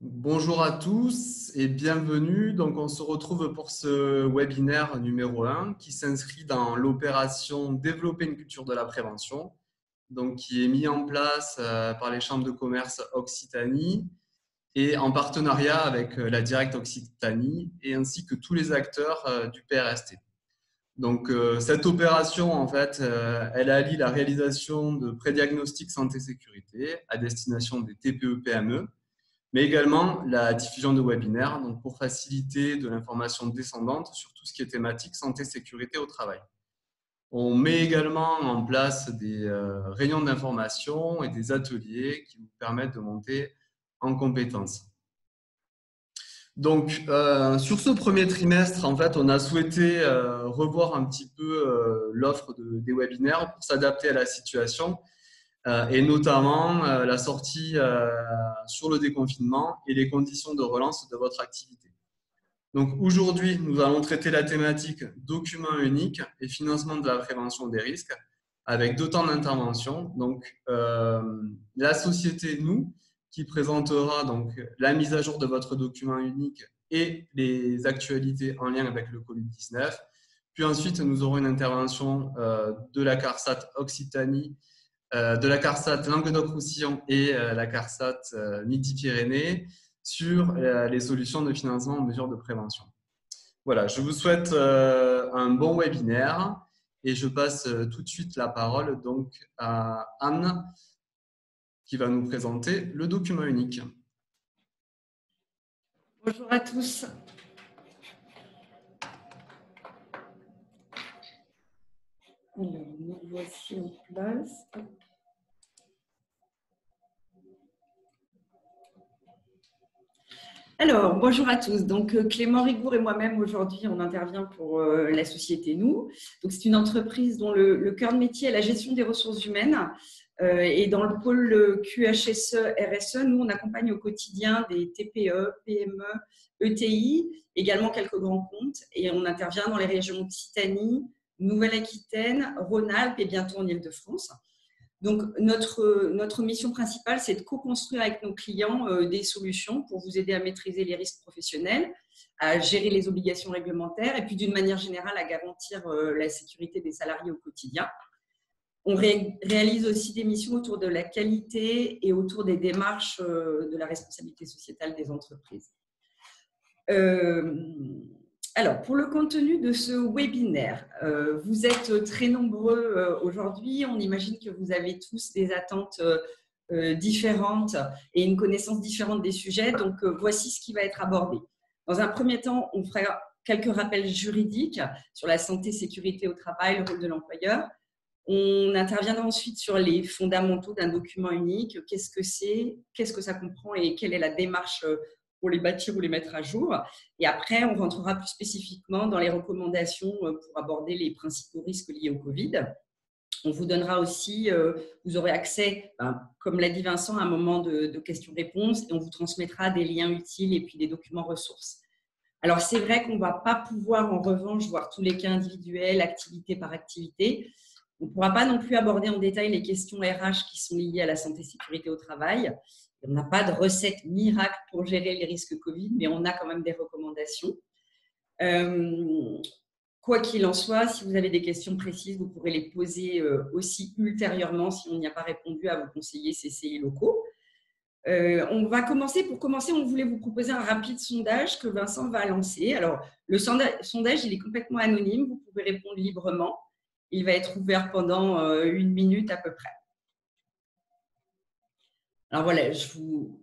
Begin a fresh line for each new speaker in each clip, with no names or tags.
Bonjour à tous et bienvenue. Donc, on se retrouve pour ce webinaire numéro 1 qui s'inscrit dans l'opération Développer une culture de la prévention, donc qui est mis en place par les chambres de commerce Occitanie et en partenariat avec la Direct Occitanie et ainsi que tous les acteurs du PRST. Donc, cette opération, en fait, elle allie la réalisation de prédiagnostics santé-sécurité à destination des TPE-PME, mais également la diffusion de webinaires donc pour faciliter de l'information descendante sur tout ce qui est thématique santé-sécurité au travail. On met également en place des réunions d'information et des ateliers qui vous permettent de monter en compétences. Donc, sur ce premier trimestre, en fait, on a souhaité revoir un petit peu l'offre des webinaires pour s'adapter à la situation et notamment la sortie sur le déconfinement et les conditions de relance de votre activité. Donc aujourd'hui, nous allons traiter la thématique documents uniques et financement de la prévention des risques avec deux temps d'intervention. Donc la société Nous qui présentera donc la mise à jour de votre document unique et les actualités en lien avec le Covid-19. Puis ensuite, nous aurons une intervention de la CARSAT Occitanie, de la CARSAT Languedoc-Roussillon et la CARSAT Midi-Pyrénées sur les solutions de financement en mesure de prévention. Voilà, je vous souhaite un bon webinaire et je passe tout de suite la parole donc à Anne qui va nous présenter le document unique.
Bonjour à tous. Alors, nous voici en place. Alors, bonjour à tous. Donc, Clément Rigour et moi-même, aujourd'hui, on intervient pour la société Nous. Donc, c'est une entreprise dont le cœur de métier est la gestion des ressources humaines. Et dans le pôle QHSE, RSE, nous, on accompagne au quotidien des TPE, PME, ETI, également quelques grands comptes. Et on intervient dans les régions Occitanie, Nouvelle-Aquitaine, Rhône-Alpes et bientôt en Île-de-France. Donc, notre mission principale, c'est de co-construire avec nos clients des solutions pour vous aider à maîtriser les risques professionnels, à gérer les obligations réglementaires et puis d'une manière générale à garantir la sécurité des salariés au quotidien. On réalise aussi des missions autour de la qualité et autour des démarches de la responsabilité sociétale des entreprises. Alors, pour le contenu de ce webinaire, vous êtes très nombreux aujourd'hui. On imagine que vous avez tous des attentes différentes et une connaissance différente des sujets. Donc, voici ce qui va être abordé. Dans un premier temps, on fera quelques rappels juridiques sur la santé, sécurité au travail, le rôle de l'employeur. On interviendra ensuite sur les fondamentaux d'un document unique. Qu'est-ce que c'est, qu'est-ce que ça comprend et quelle est la démarche pour les bâtir ou les mettre à jour. Et après, on rentrera plus spécifiquement dans les recommandations pour aborder les principaux risques liés au Covid. On vous donnera aussi, vous aurez accès, comme l'a dit Vincent, à un moment de questions-réponses et on vous transmettra des liens utiles et puis des documents ressources. Alors, c'est vrai qu'on ne va pas pouvoir, en revanche, voir tous les cas individuels, activité par activité. On ne pourra pas non plus aborder en détail les questions RH qui sont liées à la santé et sécurité au travail. On n'a pas de recette miracle pour gérer les risques Covid, mais on a quand même des recommandations. Quoi qu'il en soit, si vous avez des questions précises, vous pourrez les poser aussi ultérieurement si on n'y a pas répondu à vos conseillers CCI locaux. On va commencer. Pour commencer, on voulait vous proposer un rapide sondage que Vincent va lancer. Alors, le sondage, il est complètement anonyme. Vous pouvez répondre librement. Il va être ouvert pendant 1 minute à peu près. Alors voilà, je vous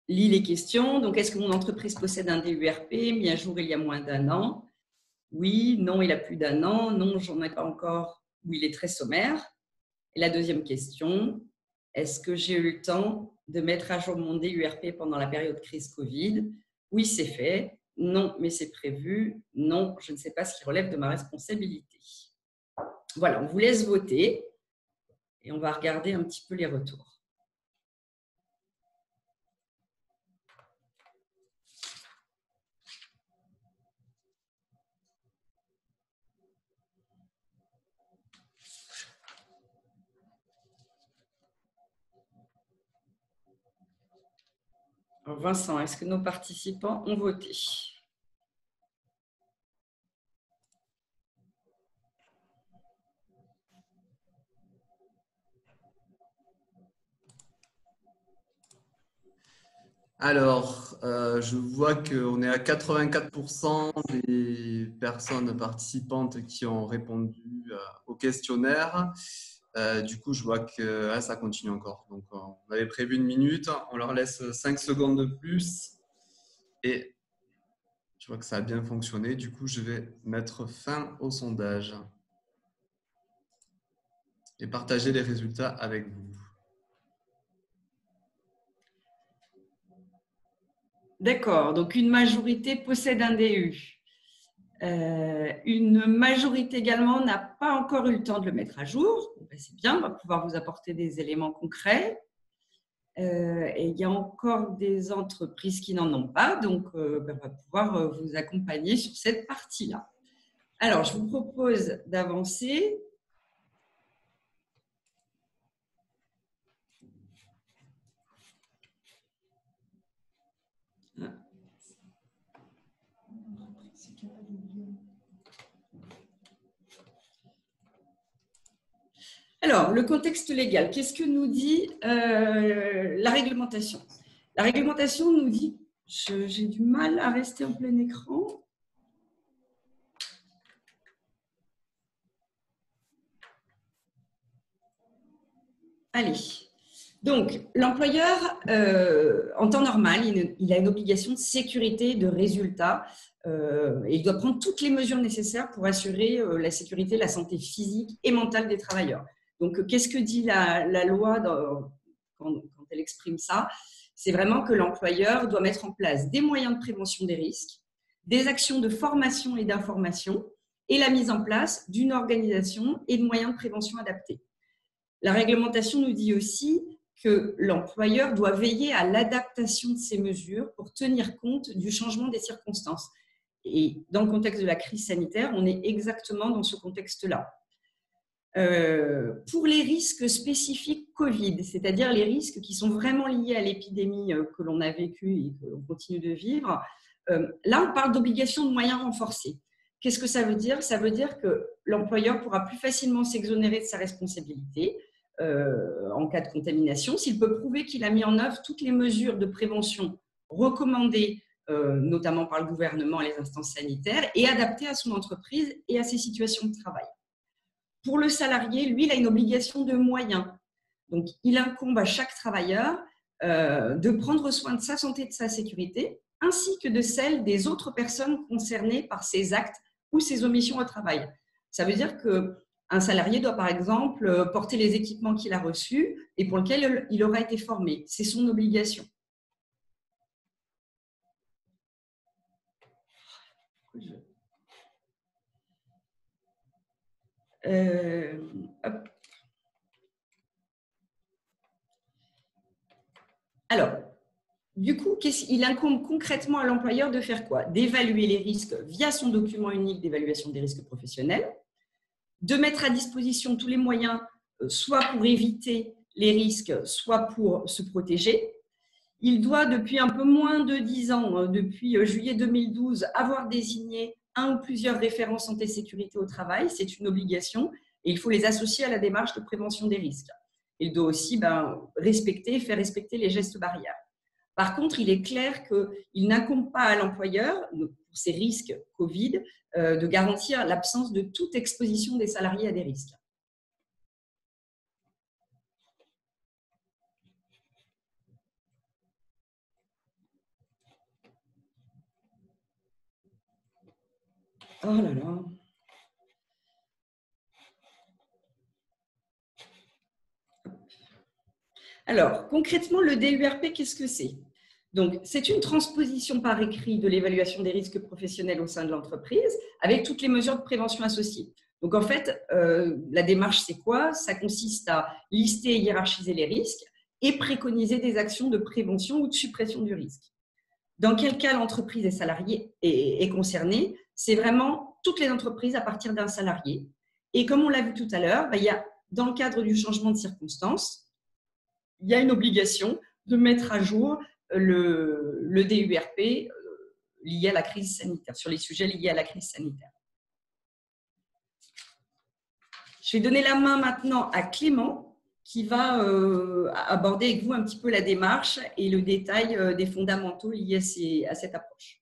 lis les questions. Donc, est-ce que mon entreprise possède un DURP mis à jour il y a moins d'1 an? Oui, non, il a plus d'1 an. Non, j'en ai pas encore. Ou il est très sommaire. Et la deuxième question, est-ce que j'ai eu le temps de mettre à jour mon DURP pendant la période crise Covid? Oui, c'est fait. Non, mais c'est prévu. Non, je ne sais pas ce qui relève de ma responsabilité. Voilà, on vous laisse voter et on va regarder un petit peu les retours. Alors Vincent, est-ce que nos participants ont voté?
Alors, je vois qu'on est à 84% des personnes participantes qui ont répondu au questionnaire. Du coup, je vois que ça continue encore. Donc, on avait prévu 1 minute. On leur laisse 5 secondes de plus. Et je vois que ça a bien fonctionné. Du coup, je vais mettre fin au sondage et partager les résultats avec vous.
D'accord, donc une majorité possède un DU. Une majorité également n'a pas encore eu le temps de le mettre à jour. C'est bien, on va pouvoir vous apporter des éléments concrets. Et il y a encore des entreprises qui n'en ont pas, donc on va pouvoir vous accompagner sur cette partie-là. Alors, je vous propose d'avancer. Alors, le contexte légal, qu'est-ce que nous dit la réglementation? La réglementation nous dit, j'ai du mal à rester en plein écran. Allez, donc l'employeur, en temps normal, il a une obligation de sécurité de résultat. Et il doit prendre toutes les mesures nécessaires pour assurer la sécurité, la santé physique et mentale des travailleurs. Donc, qu'est-ce que dit la loi quand elle exprime ça? C'est vraiment que l'employeur doit mettre en place des moyens de prévention des risques, des actions de formation et d'information, et la mise en place d'une organisation et de moyens de prévention adaptés. La réglementation nous dit aussi que l'employeur doit veiller à l'adaptation de ces mesures pour tenir compte du changement des circonstances. Et dans le contexte de la crise sanitaire, on est exactement dans ce contexte-là. Pour les risques spécifiques Covid, c'est-à-dire les risques qui sont vraiment liés à l'épidémie que l'on a vécue et que l'on continue de vivre, là, on parle d'obligation de moyens renforcés. Qu'est-ce que ça veut dire? Ça veut dire que l'employeur pourra plus facilement s'exonérer de sa responsabilité en cas de contamination s'il peut prouver qu'il a mis en œuvre toutes les mesures de prévention recommandées, notamment par le gouvernement et les instances sanitaires, et adaptées à son entreprise et à ses situations de travail. Pour le salarié, lui, il a une obligation de moyens. Donc, il incombe à chaque travailleur de prendre soin de sa santé et de sa sécurité, ainsi que de celle des autres personnes concernées par ses actes ou ses omissions au travail. Ça veut dire qu'un salarié doit, par exemple, porter les équipements qu'il a reçus et pour lesquels il aura été formé. C'est son obligation. Alors, du coup, il incombe concrètement à l'employeur de faire quoi? D'évaluer les risques via son document unique d'évaluation des risques professionnels, de mettre à disposition tous les moyens, soit pour éviter les risques, soit pour se protéger. Il doit, depuis un peu moins de 10 ans, depuis juillet 2012, avoir désigné un ou plusieurs référents santé-sécurité au travail. C'est une obligation et il faut les associer à la démarche de prévention des risques. Il doit aussi faire respecter les gestes barrières. Par contre, il est clair qu'il n'incombe pas à l'employeur, pour ces risques Covid, de garantir l'absence de toute exposition des salariés à des risques. Oh là là. Alors, concrètement, le DURP, qu'est-ce que c'est? Donc, c'est une transposition par écrit de l'évaluation des risques professionnels au sein de l'entreprise avec toutes les mesures de prévention associées. Donc, en fait, la démarche, c'est quoi? Ça consiste à lister et hiérarchiser les risques et préconiser des actions de prévention ou de suppression du risque. Dans quel cas l'entreprise est concernée? C'est vraiment toutes les entreprises à partir d'un salarié. Et comme on l'a vu tout à l'heure, il y a, dans le cadre du changement de circonstances, il y a une obligation de mettre à jour le DURP lié à la crise sanitaire, sur les sujets liés à la crise sanitaire. Je vais donner la main maintenant à Clément qui va aborder avec vous un petit peu la démarche et le détail des fondamentaux liés à cette approche.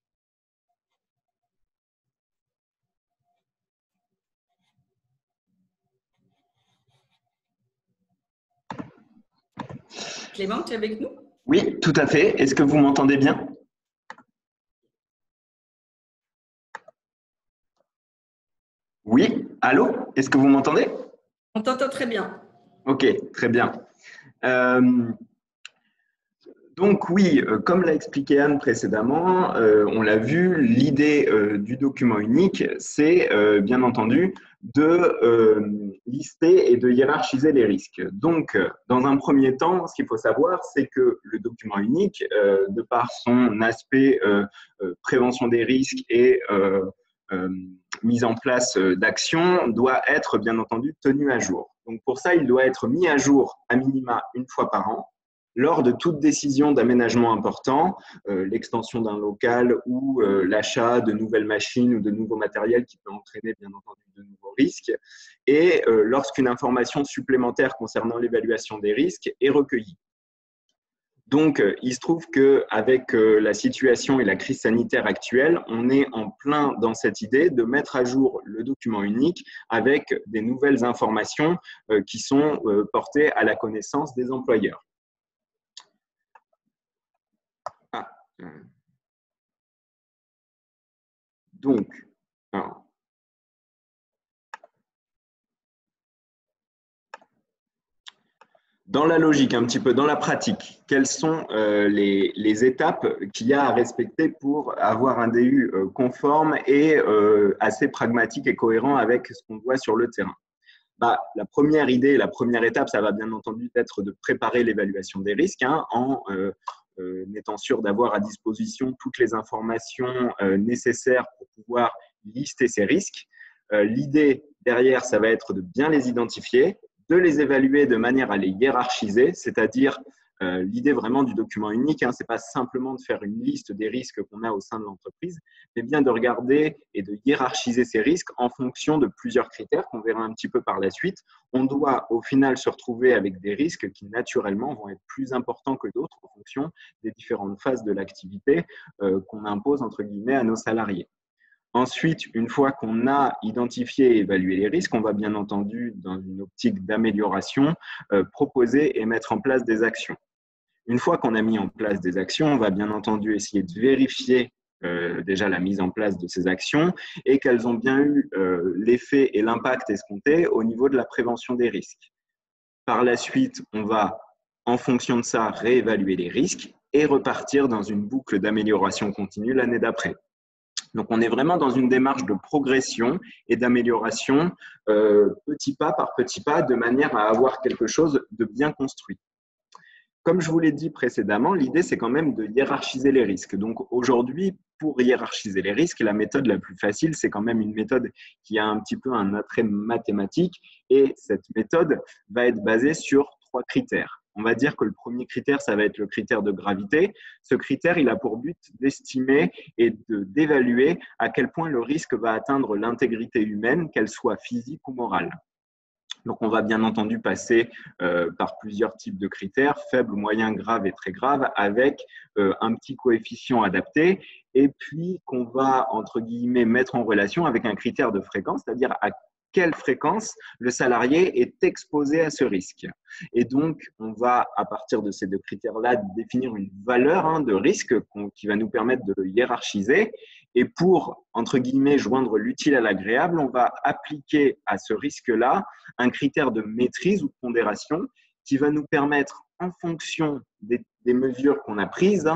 Clément, tu es avec nous?
Oui, tout à fait. Est-ce que vous m'entendez bien? Oui, allô? Est-ce que vous m'entendez?
On t'entend très bien.
Ok, très bien. Donc oui, comme l'a expliqué Anne précédemment, on l'a vu, l'idée du document unique, c'est bien entendu de lister et de hiérarchiser les risques. Donc, dans un premier temps, ce qu'il faut savoir, c'est que le document unique, de par son aspect prévention des risques et mise en place d'actions, doit être bien entendu tenu à jour. Donc pour ça, il doit être mis à jour à minima une fois par an, lors de toute décision d'aménagement important, l'extension d'un local ou l'achat de nouvelles machines ou de nouveaux matériels qui peut entraîner bien entendu de nouveaux risques, et lorsqu'une information supplémentaire concernant l'évaluation des risques est recueillie. Donc, il se trouve qu'avec la situation et la crise sanitaire actuelle, on est en plein dans cette idée de mettre à jour le document unique avec des nouvelles informations qui sont portées à la connaissance des employeurs. Donc, alors, dans la logique, un petit peu dans la pratique, quelles sont les étapes qu'il y a à respecter pour avoir un DU conforme et assez pragmatique et cohérent avec ce qu'on voit sur le terrain? La première idée, la première étape, ça va bien entendu être de préparer l'évaluation des risques en étant sûr d'avoir à disposition toutes les informations nécessaires pour pouvoir lister ces risques. L'idée derrière, ça va être de bien les identifier, de les évaluer de manière à les hiérarchiser, c'est-à-dire l'idée vraiment du document unique, ce n'est pas simplement de faire une liste des risques qu'on a au sein de l'entreprise, mais bien de regarder et de hiérarchiser ces risques en fonction de plusieurs critères qu'on verra un petit peu par la suite. On doit au final se retrouver avec des risques qui naturellement vont être plus importants que d'autres en fonction des différentes phases de l'activité qu'on impose entre guillemets à nos salariés. Ensuite, une fois qu'on a identifié et évalué les risques, on va bien entendu, dans une optique d'amélioration, proposer et mettre en place des actions. Une fois qu'on a mis en place des actions, on va bien entendu essayer de vérifier déjà la mise en place de ces actions et qu'elles ont bien eu l'effet et l'impact escompté au niveau de la prévention des risques. Par la suite, on va, en fonction de ça, réévaluer les risques et repartir dans une boucle d'amélioration continue l'année d'après. Donc, on est vraiment dans une démarche de progression et d'amélioration petit pas par petit pas, de manière à avoir quelque chose de bien construit. Comme je vous l'ai dit précédemment, l'idée, c'est quand même de hiérarchiser les risques. Donc, aujourd'hui, pour hiérarchiser les risques, la méthode la plus facile, c'est quand même une méthode qui a un petit peu un attrait mathématique. Et cette méthode va être basée sur 3 critères. On va dire que le premier critère, ça va être le critère de gravité. Ce critère, il a pour but d'estimer et d'évaluer à quel point le risque va atteindre l'intégrité humaine, qu'elle soit physique ou morale. Donc, on va bien entendu passer par plusieurs types de critères, faible, moyen, grave et très grave, avec un petit coefficient adapté, et puis qu'on va, entre guillemets, mettre en relation avec un critère de fréquence, c'est-à-dire à quelle fréquence le salarié est exposé à ce risque. Et donc, on va, à partir de ces 2 critères-là, définir une valeur de risque qui va nous permettre de le hiérarchiser. Et pour, entre guillemets, joindre l'utile à l'agréable, on va appliquer à ce risque-là un critère de maîtrise ou de pondération qui va nous permettre, en fonction des mesures qu'on a prises,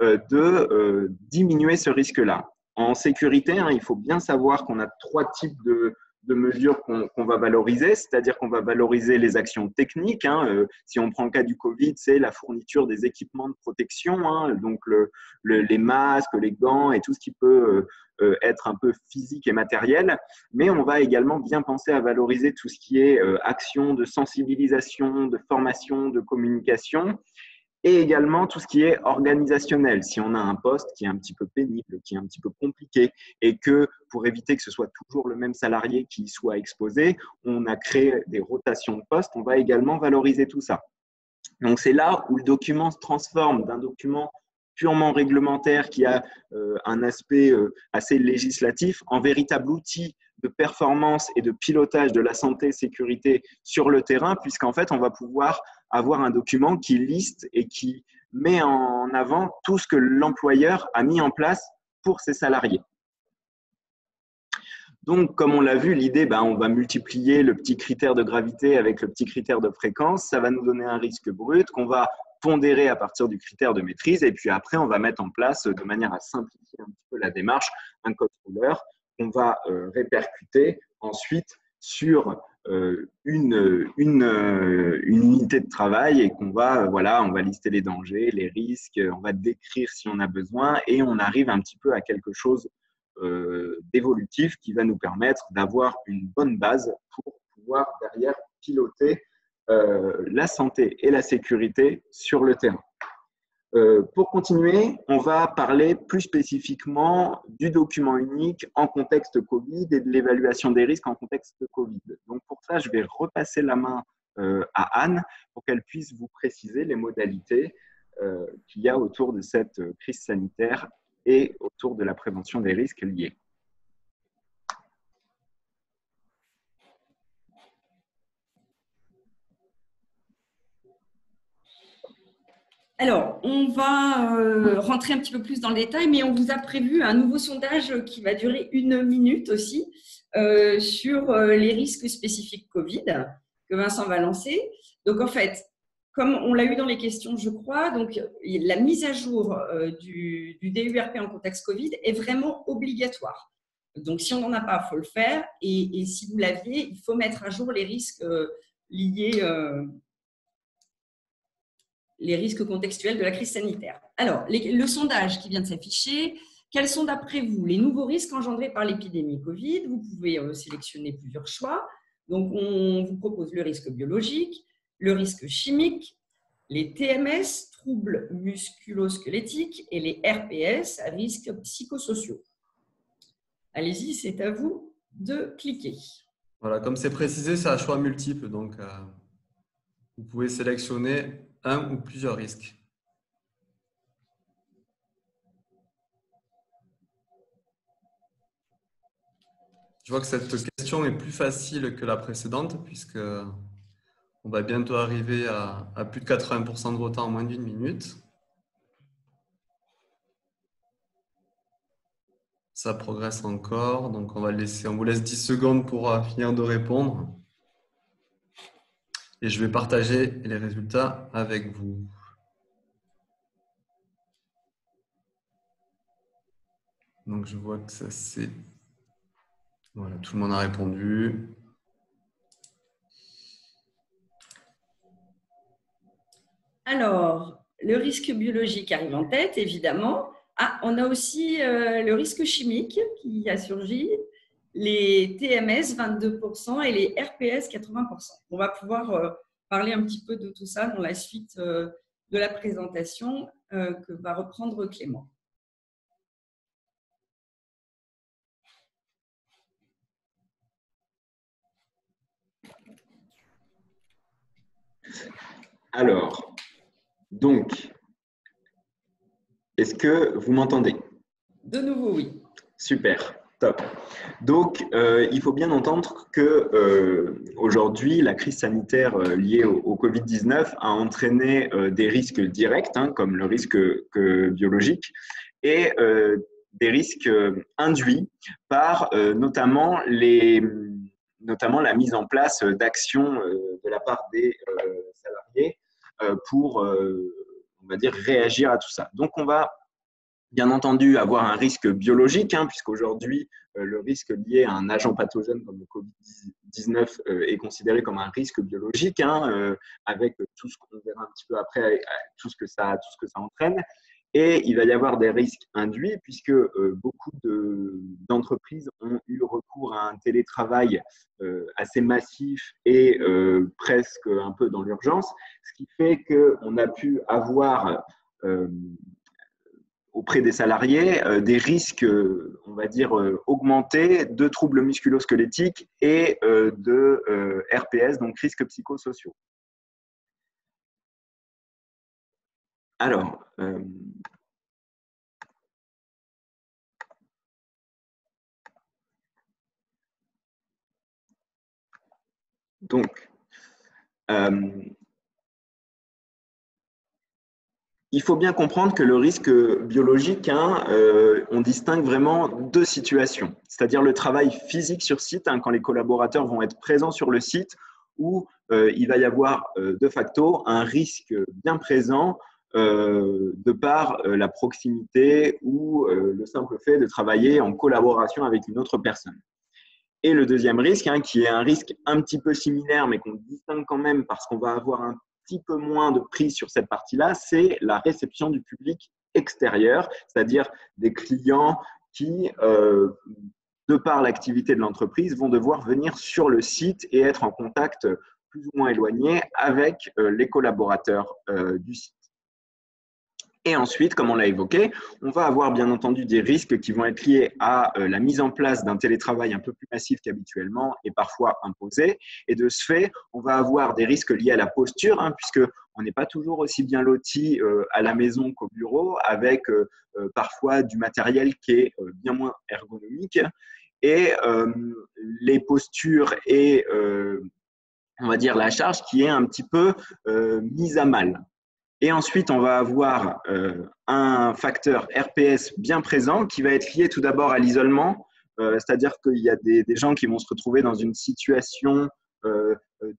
de diminuer ce risque-là. En sécurité, il faut bien savoir qu'on a 3 types de mesures qu'on va valoriser, c'est-à-dire qu'on va valoriser les actions techniques. Si on prend le cas du Covid, c'est la fourniture des équipements de protection, donc les masques, les gants et tout ce qui peut être un peu physique et matériel. Mais on va également bien penser à valoriser tout ce qui est action de sensibilisation, de formation, de communication. et également tout ce qui est organisationnel. Si on a un poste qui est un petit peu pénible, qui est un petit peu compliqué, et que pour éviter que ce soit toujours le même salarié qui y soit exposé, on a créé des rotations de postes, on va également valoriser tout ça. Donc, c'est là où le document se transforme d'un document purement réglementaire qui a un aspect assez législatif en véritable outil de performance et de pilotage de la santé et sécurité sur le terrain, puisqu'en fait, on va pouvoir avoir un document qui liste et qui met en avant tout ce que l'employeur a mis en place pour ses salariés. Donc, comme on l'a vu, l'idée, on va multiplier le petit critère de gravité avec le petit critère de fréquence. Ça va nous donner un risque brut qu'on va pondérer à partir du critère de maîtrise. Et puis après, on va mettre en place, de manière à simplifier un petit peu la démarche, un code couleur qu'on va répercuter ensuite sur une unité de travail et qu'on va, on va lister les dangers, les risques, on va décrire si on a besoin et on arrive un petit peu à quelque chose d'évolutif qui va nous permettre d'avoir une bonne base pour pouvoir derrière piloter la santé et la sécurité sur le terrain. Pour continuer, on va parler plus spécifiquement du document unique en contexte Covid et de l'évaluation des risques en contexte Covid. Donc pour ça, je vais repasser la main à Anne pour qu'elle puisse vous préciser les modalités qu'il y a autour de cette crise sanitaire et autour de la prévention des risques liés.
Alors, on va rentrer un petit peu plus dans le détail, mais on vous a prévu un nouveau sondage qui va durer 1 minute aussi sur les risques spécifiques Covid que Vincent va lancer. Donc, en fait, comme on l'a eu dans les questions, je crois, donc la mise à jour du DURP en contexte Covid est vraiment obligatoire. Donc, si on n'en a pas, il faut le faire. Et si vous l'aviez, il faut mettre à jour les risques liés les risques contextuels de la crise sanitaire. Alors, le sondage qui vient de s'afficher, quels sont d'après vous les nouveaux risques engendrés par l'épidémie Covid? Vous pouvez sélectionner plusieurs choix. Donc, on vous propose le risque biologique, le risque chimique, les TMS, troubles musculo-squelettiques, et les RPS, risques psychosociaux. Allez-y, c'est à vous de cliquer.
Voilà, comme c'est précisé, c'est un choix multiple, donc vous pouvez sélectionner un ou plusieurs risques. Je vois que cette question est plus facile que la précédente puisque on va bientôt arriver à plus de 80% de retard en moins d'1 minute. Ça progresse encore, donc on vous laisse 10 secondes pour finir de répondre. Et je vais partager les résultats avec vous. Donc je vois que ça c'est... Voilà, tout le monde a répondu.
Alors, le risque biologique arrive en tête, évidemment. Ah, on a aussi le risque chimique qui a surgi, les TMS 22% et les RPS 80%. On va pouvoir parler un petit peu de tout ça dans la suite de la présentation que va reprendre Clément.
Alors, donc, est-ce que vous m'entendez?
De nouveau, oui.
Super, top. Donc, il faut bien entendre que aujourd'hui, la crise sanitaire liée au Covid-19 a entraîné des risques directs, comme le risque biologique, et des risques induits par notamment la mise en place d'actions de la part des salariés pour, on va dire, réagir à tout ça. Donc, on va bien entendu avoir un risque biologique, puisqu'aujourd'hui, le risque lié à un agent pathogène comme le Covid-19 est considéré comme un risque biologique, avec tout ce qu'on verra un petit peu après, tout ce que ça entraîne. Et il va y avoir des risques induits puisque beaucoup d'entreprises ont eu recours à un télétravail assez massif et presque un peu dans l'urgence, ce qui fait qu'on a pu avoir auprès des salariés des risques, on va dire, augmentés de troubles musculo-squelettiques et de RPS, donc risques psychosociaux. Alors, donc, il faut bien comprendre que le risque biologique, on distingue vraiment deux situations, c'est-à-dire le travail physique sur site, quand les collaborateurs vont être présents sur le site, où il va y avoir de facto un risque bien présent de par la proximité ou le simple fait de travailler en collaboration avec une autre personne. Et le deuxième risque, qui est un risque un petit peu similaire, mais qu'on distingue quand même parce qu'on va avoir un petit peu moins de prise sur cette partie-là, c'est la réception du public extérieur, c'est-à-dire des clients qui, de par l'activité de l'entreprise, vont devoir venir sur le site et être en contact plus ou moins éloigné avec les collaborateurs du site. Et ensuite, comme on l'a évoqué, on va avoir bien entendu des risques qui vont être liés à la mise en place d'un télétravail un peu plus massif qu'habituellement et parfois imposé. Et de ce fait, on va avoir des risques liés à la posture, puisqu'on n'est pas toujours aussi bien loti à la maison qu'au bureau, avec parfois du matériel qui est bien moins ergonomique. Et les postures et, on va dire, la charge qui est un petit peu mise à mal. Et ensuite, on va avoir un facteur RPS bien présent qui va être lié tout d'abord à l'isolement, c'est-à-dire qu'il y a des gens qui vont se retrouver dans une situation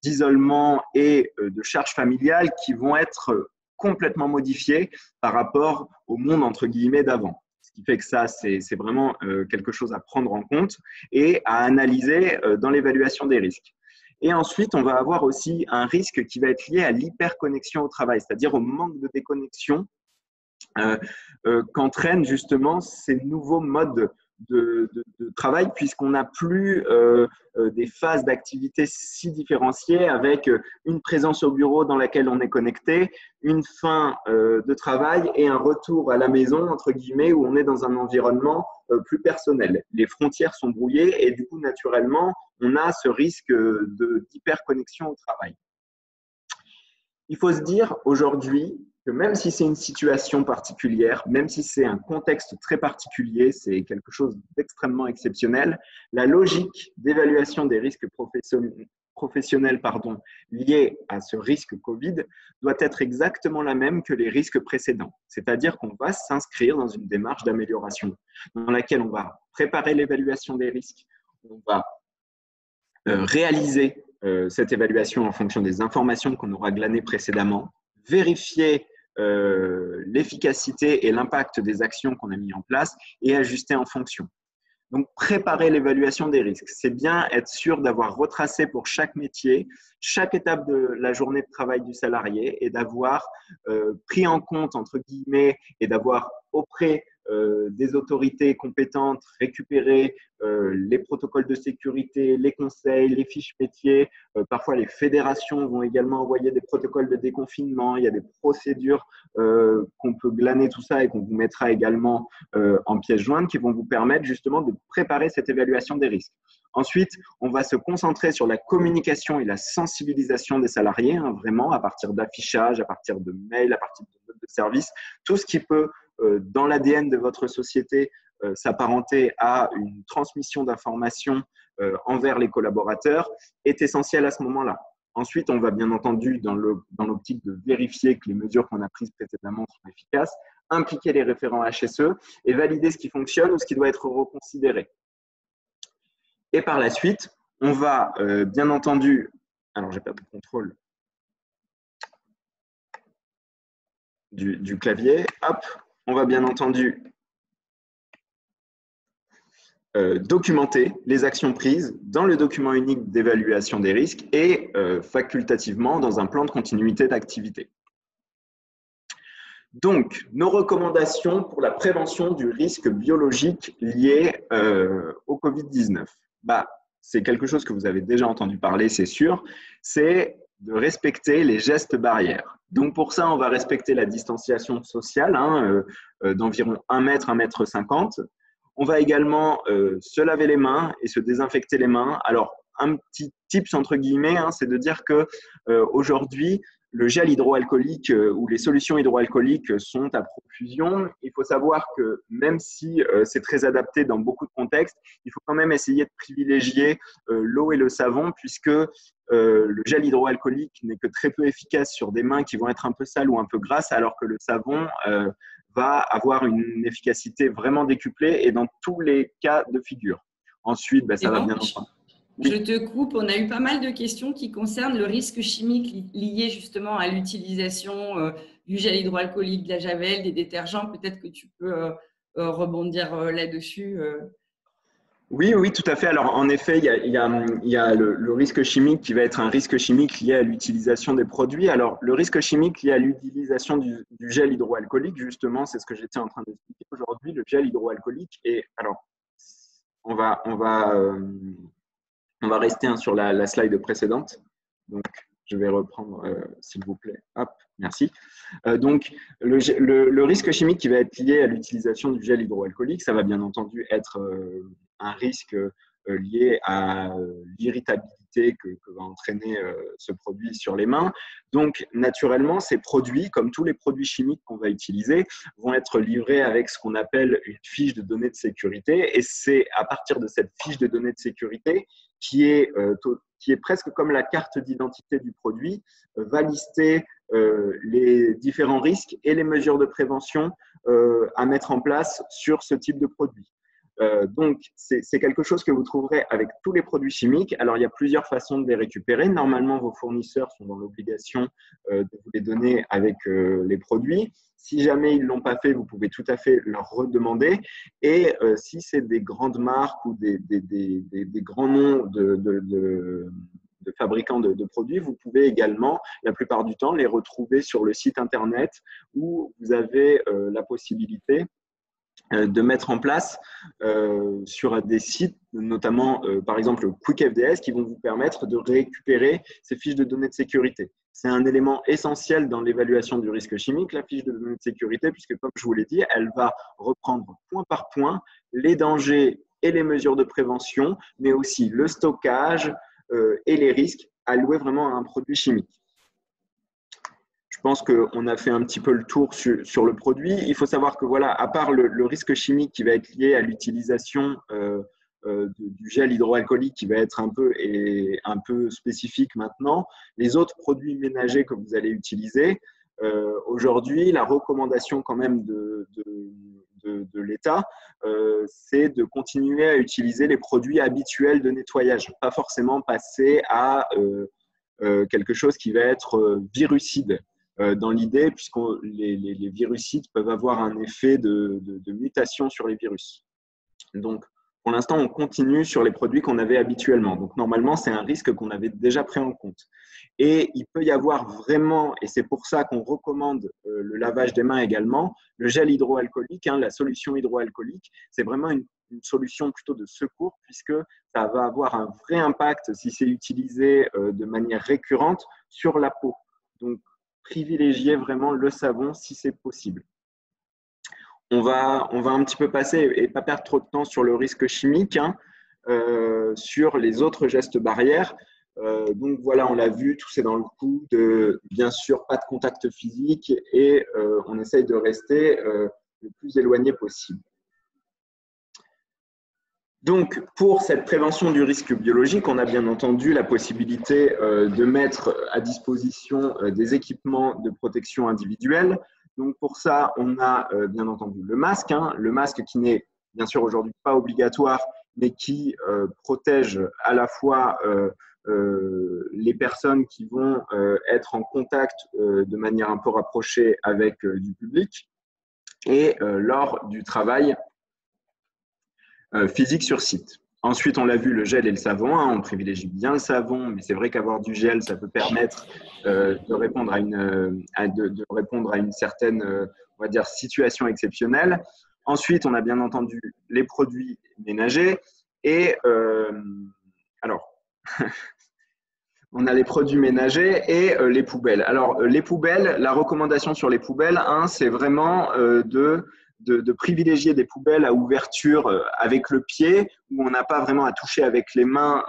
d'isolement et de charge familiale qui vont être complètement modifiées par rapport au monde entre guillemets d'avant. Ce qui fait que ça, c'est vraiment quelque chose à prendre en compte et à analyser dans l'évaluation des risques. Et ensuite, on va avoir aussi un risque qui va être lié à l'hyperconnexion au travail, c'est-à-dire au manque de déconnexion qu'entraînent justement ces nouveaux modes de travail, puisqu'on n'a plus des phases d'activité si différenciées avec une présence au bureau dans laquelle on est connecté, une fin de travail et un retour à la maison, entre guillemets, où on est dans un environnement plus personnel. Les frontières sont brouillées et du coup, naturellement, on a ce risque d'hyperconnexion au travail. Il faut se dire aujourd'hui que même si c'est une situation particulière, même si c'est un contexte très particulier, c'est quelque chose d'extrêmement exceptionnel, la logique d'évaluation des risques professionnels liés à ce risque Covid doit être exactement la même que les risques précédents. C'est-à-dire qu'on va s'inscrire dans une démarche d'amélioration dans laquelle on va préparer l'évaluation des risques, on va réaliser cette évaluation en fonction des informations qu'on aura glanées précédemment, vérifier l'efficacité et l'impact des actions qu'on a mis en place et ajuster en fonction. Donc, préparer l'évaluation des risques, c'est bien être sûr d'avoir retracé pour chaque métier, chaque étape de la journée de travail du salarié et d'avoir pris en compte, entre guillemets, et d'avoir auprès des autorités compétentes récupéré les protocoles de sécurité, les conseils, les fiches métiers. Parfois, les fédérations vont également envoyer des protocoles de déconfinement. Il y a des procédures qu'on peut glaner tout ça et qu'on vous mettra également en pièce jointe qui vont vous permettre justement de préparer cette évaluation des risques. Ensuite, on va se concentrer sur la communication et la sensibilisation des salariés, vraiment à partir d'affichage, à partir de mails, à partir de notes de service, tout ce qui peut, dans l'ADN de votre société, s'apparenter à une transmission d'informations envers les collaborateurs est essentiel à ce moment-là. Ensuite, on va bien entendu, dans l'optique de vérifier que les mesures qu'on a prises précédemment sont efficaces, impliquer les référents HSE et valider ce qui fonctionne ou ce qui doit être reconsidéré. Et par la suite, on va bien entendu, alors j'ai perdu le contrôle du clavier, hop, on va bien entendu documenter les actions prises dans le document unique d'évaluation des risques et facultativement dans un plan de continuité d'activité. Donc, nos recommandations pour la prévention du risque biologique lié au Covid-19. C'est quelque chose que vous avez déjà entendu parler, c'est sûr. C'est de respecter les gestes barrières. Donc, pour ça, on va respecter la distanciation sociale d'environ 1 mètre, 1,50 m. On va également se laver les mains et se désinfecter les mains. Alors, un petit tips entre guillemets, c'est de dire que aujourd'hui, le gel hydroalcoolique ou les solutions hydroalcooliques sont à profusion. Il faut savoir que même si c'est très adapté dans beaucoup de contextes, il faut quand même essayer de privilégier l'eau et le savon puisque le gel hydroalcoolique n'est que très peu efficace sur des mains qui vont être un peu sales ou un peu grasses, alors que le savon va avoir une efficacité vraiment décuplée et dans tous les cas de figure. Ensuite, ça va bien entendu.
Je te coupe, on a eu pas mal de questions qui concernent le risque chimique lié justement à l'utilisation du gel hydroalcoolique, de la javel, des détergents. Peut-être que tu peux rebondir là-dessus.
Oui, tout à fait. Alors, en effet, il y a le risque chimique qui va être un risque chimique lié à l'utilisation des produits. Alors, le risque chimique lié à l'utilisation du gel hydroalcoolique, justement, c'est ce que j'étais en train d'expliquer aujourd'hui. Le gel hydroalcoolique, et alors, on va rester sur la slide précédente. Donc, je vais reprendre, s'il vous plaît. Hop, merci. Donc, le risque chimique qui va être lié à l'utilisation du gel hydroalcoolique, ça va bien entendu être un risque lié à l'irritabilité que va entraîner ce produit sur les mains. Donc, naturellement, ces produits, comme tous les produits chimiques qu'on va utiliser, vont être livrés avec ce qu'on appelle une fiche de données de sécurité. Et c'est à partir de cette fiche de données de sécurité qui est presque comme la carte d'identité du produit, va lister les différents risques et les mesures de prévention à mettre en place sur ce type de produit. Donc, c'est quelque chose que vous trouverez avec tous les produits chimiques. Alors, il y a plusieurs façons de les récupérer. Normalement, vos fournisseurs sont dans l'obligation de vous les donner avec les produits. Si jamais ils ne l'ont pas fait, vous pouvez tout à fait leur redemander. Et si c'est des grandes marques ou des grands noms de fabricants de produits, vous pouvez également, la plupart du temps, les retrouver sur le site Internet où vous avez la possibilité de mettre en place sur des sites, notamment par exemple QuickFDS, qui vont vous permettre de récupérer ces fiches de données de sécurité. C'est un élément essentiel dans l'évaluation du risque chimique, la fiche de données de sécurité, puisque comme je vous l'ai dit, elle va reprendre point par point les dangers et les mesures de prévention, mais aussi le stockage et les risques alloués vraiment à un produit chimique. Je pense qu'on a fait un petit peu le tour sur le produit. Il faut savoir que, voilà, à part le risque chimique qui va être lié à l'utilisation du gel hydroalcoolique qui va être un peu spécifique maintenant, les autres produits ménagers que vous allez utiliser, aujourd'hui, la recommandation quand même de l'État, c'est de continuer à utiliser les produits habituels de nettoyage, pas forcément passer à quelque chose qui va être virucide. Dans l'idée, puisque les virucides peuvent avoir un effet de mutation sur les virus. Donc, pour l'instant, on continue sur les produits qu'on avait habituellement. Donc, normalement, c'est un risque qu'on avait déjà pris en compte. Et il peut y avoir vraiment, et c'est pour ça qu'on recommande le lavage des mains également, le gel hydroalcoolique, la solution hydroalcoolique, c'est vraiment une solution plutôt de secours puisque ça va avoir un vrai impact si c'est utilisé de manière récurrente sur la peau. Donc, privilégier vraiment le savon si c'est possible. On va un petit peu passer et pas perdre trop de temps sur le risque chimique, sur les autres gestes barrières. Donc voilà, on l'a vu, tout c'est dans le coup de, bien sûr, pas de contact physique et on essaye de rester le plus éloigné possible. Donc, pour cette prévention du risque biologique, on a bien entendu la possibilité de mettre à disposition des équipements de protection individuelle. Donc, pour ça, on a bien entendu le masque qui n'est bien sûr aujourd'hui pas obligatoire, mais qui protège à la fois les personnes qui vont être en contact de manière un peu rapprochée avec du public et lors du travail physique sur site. Ensuite, on l'a vu, le gel et le savon. Hein, on privilégie bien le savon, mais c'est vrai qu'avoir du gel, ça peut permettre de répondre à une certaine, on va dire, situation exceptionnelle. Ensuite, on a bien entendu les produits ménagers. Et alors, on a les produits ménagers et les poubelles. Alors, les poubelles, la recommandation sur les poubelles, hein, c'est vraiment de privilégier des poubelles à ouverture avec le pied, où on n'a pas vraiment à toucher avec les mains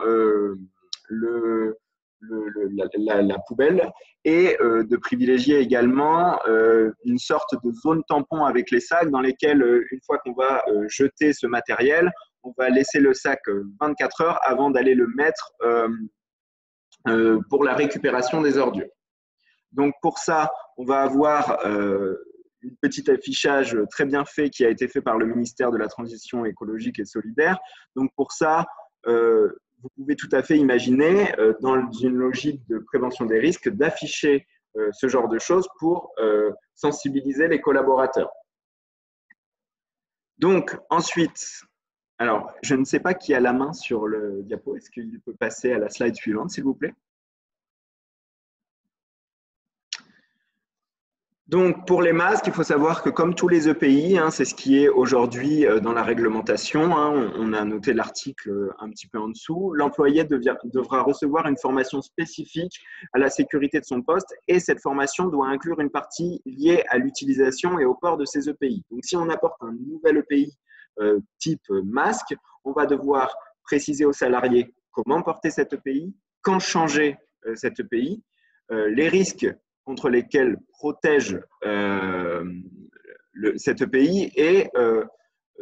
la poubelle, et de privilégier également une sorte de zone tampon avec les sacs dans lesquels, une fois qu'on va jeter ce matériel, on va laisser le sac 24 heures avant d'aller le mettre pour la récupération des ordures. Donc pour ça, on va avoir une petite affichage très bien fait qui a été fait par le ministère de la Transition écologique et solidaire. Donc pour ça, vous pouvez tout à fait imaginer, dans une logique de prévention des risques, d'afficher ce genre de choses pour sensibiliser les collaborateurs. Donc ensuite, alors je ne sais pas qui a la main sur le diapo, est-ce qu'il peut passer à la slide suivante, s'il vous plaît? Donc, pour les masques, il faut savoir que comme tous les EPI, hein, c'est ce qui est aujourd'hui dans la réglementation, hein, on a noté l'article un petit peu en dessous, l'employé devra recevoir une formation spécifique à la sécurité de son poste et cette formation doit inclure une partie liée à l'utilisation et au port de ces EPI. Donc, si on apporte un nouvel EPI type masque, on va devoir préciser aux salariés comment porter cet EPI, quand changer cet EPI, les risques contre lesquels protège cet EPI et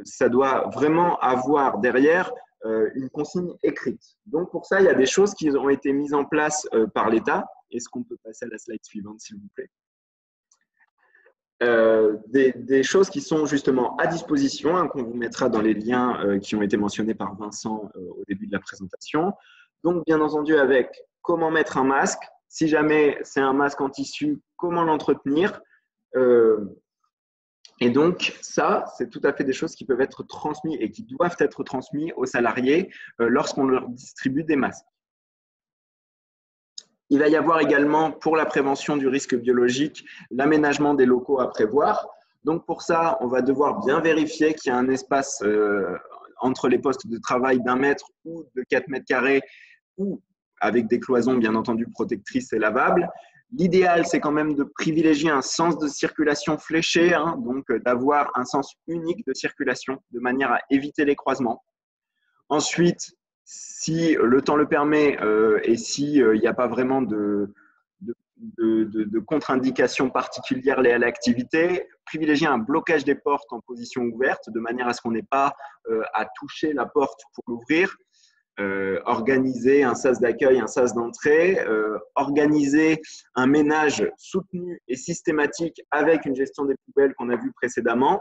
ça doit vraiment avoir derrière une consigne écrite. Donc pour ça, il y a des choses qui ont été mises en place par l'État. Est-ce qu'on peut passer à la slide suivante, s'il vous plaît? Des choses qui sont justement à disposition, hein, qu'on vous mettra dans les liens qui ont été mentionnés par Vincent au début de la présentation. Donc bien entendu avec comment mettre un masque, si jamais c'est un masque en tissu, comment l'entretenir. Et donc, ça, c'est tout à fait des choses qui peuvent être transmises et qui doivent être transmises aux salariés lorsqu'on leur distribue des masques. Il va y avoir également, pour la prévention du risque biologique, l'aménagement des locaux à prévoir. Donc, pour ça, on va devoir bien vérifier qu'il y a un espace entre les postes de travail d'1 mètre ou de 4 mètres carrés ou avec des cloisons, bien entendu, protectrices et lavables. L'idéal, c'est quand même de privilégier un sens de circulation fléché, hein, donc d'avoir un sens unique de circulation, de manière à éviter les croisements. Ensuite, si le temps le permet et s'il n'y a pas vraiment de contre-indications particulières liées à l'activité, privilégier un blocage des portes en position ouverte, de manière à ce qu'on n'ait pas à toucher la porte pour l'ouvrir. Organiser un sas d'accueil, un sas d'entrée, organiser un ménage soutenu et systématique avec une gestion des poubelles qu'on a vu précédemment,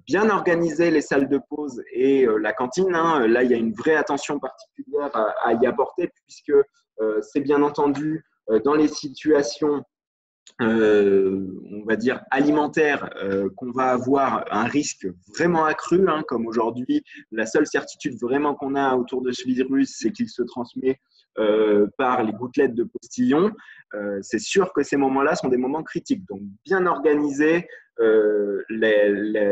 bien organiser les salles de pause et la cantine. Hein. Là, il y a une vraie attention particulière à y apporter puisque c'est bien entendu dans les situations on va dire alimentaire, qu'on va avoir un risque vraiment accru, hein, comme aujourd'hui, la seule certitude vraiment qu'on a autour de ce virus, c'est qu'il se transmet par les gouttelettes de postillon. C'est sûr que ces moments-là sont des moments critiques. Donc, bien organiser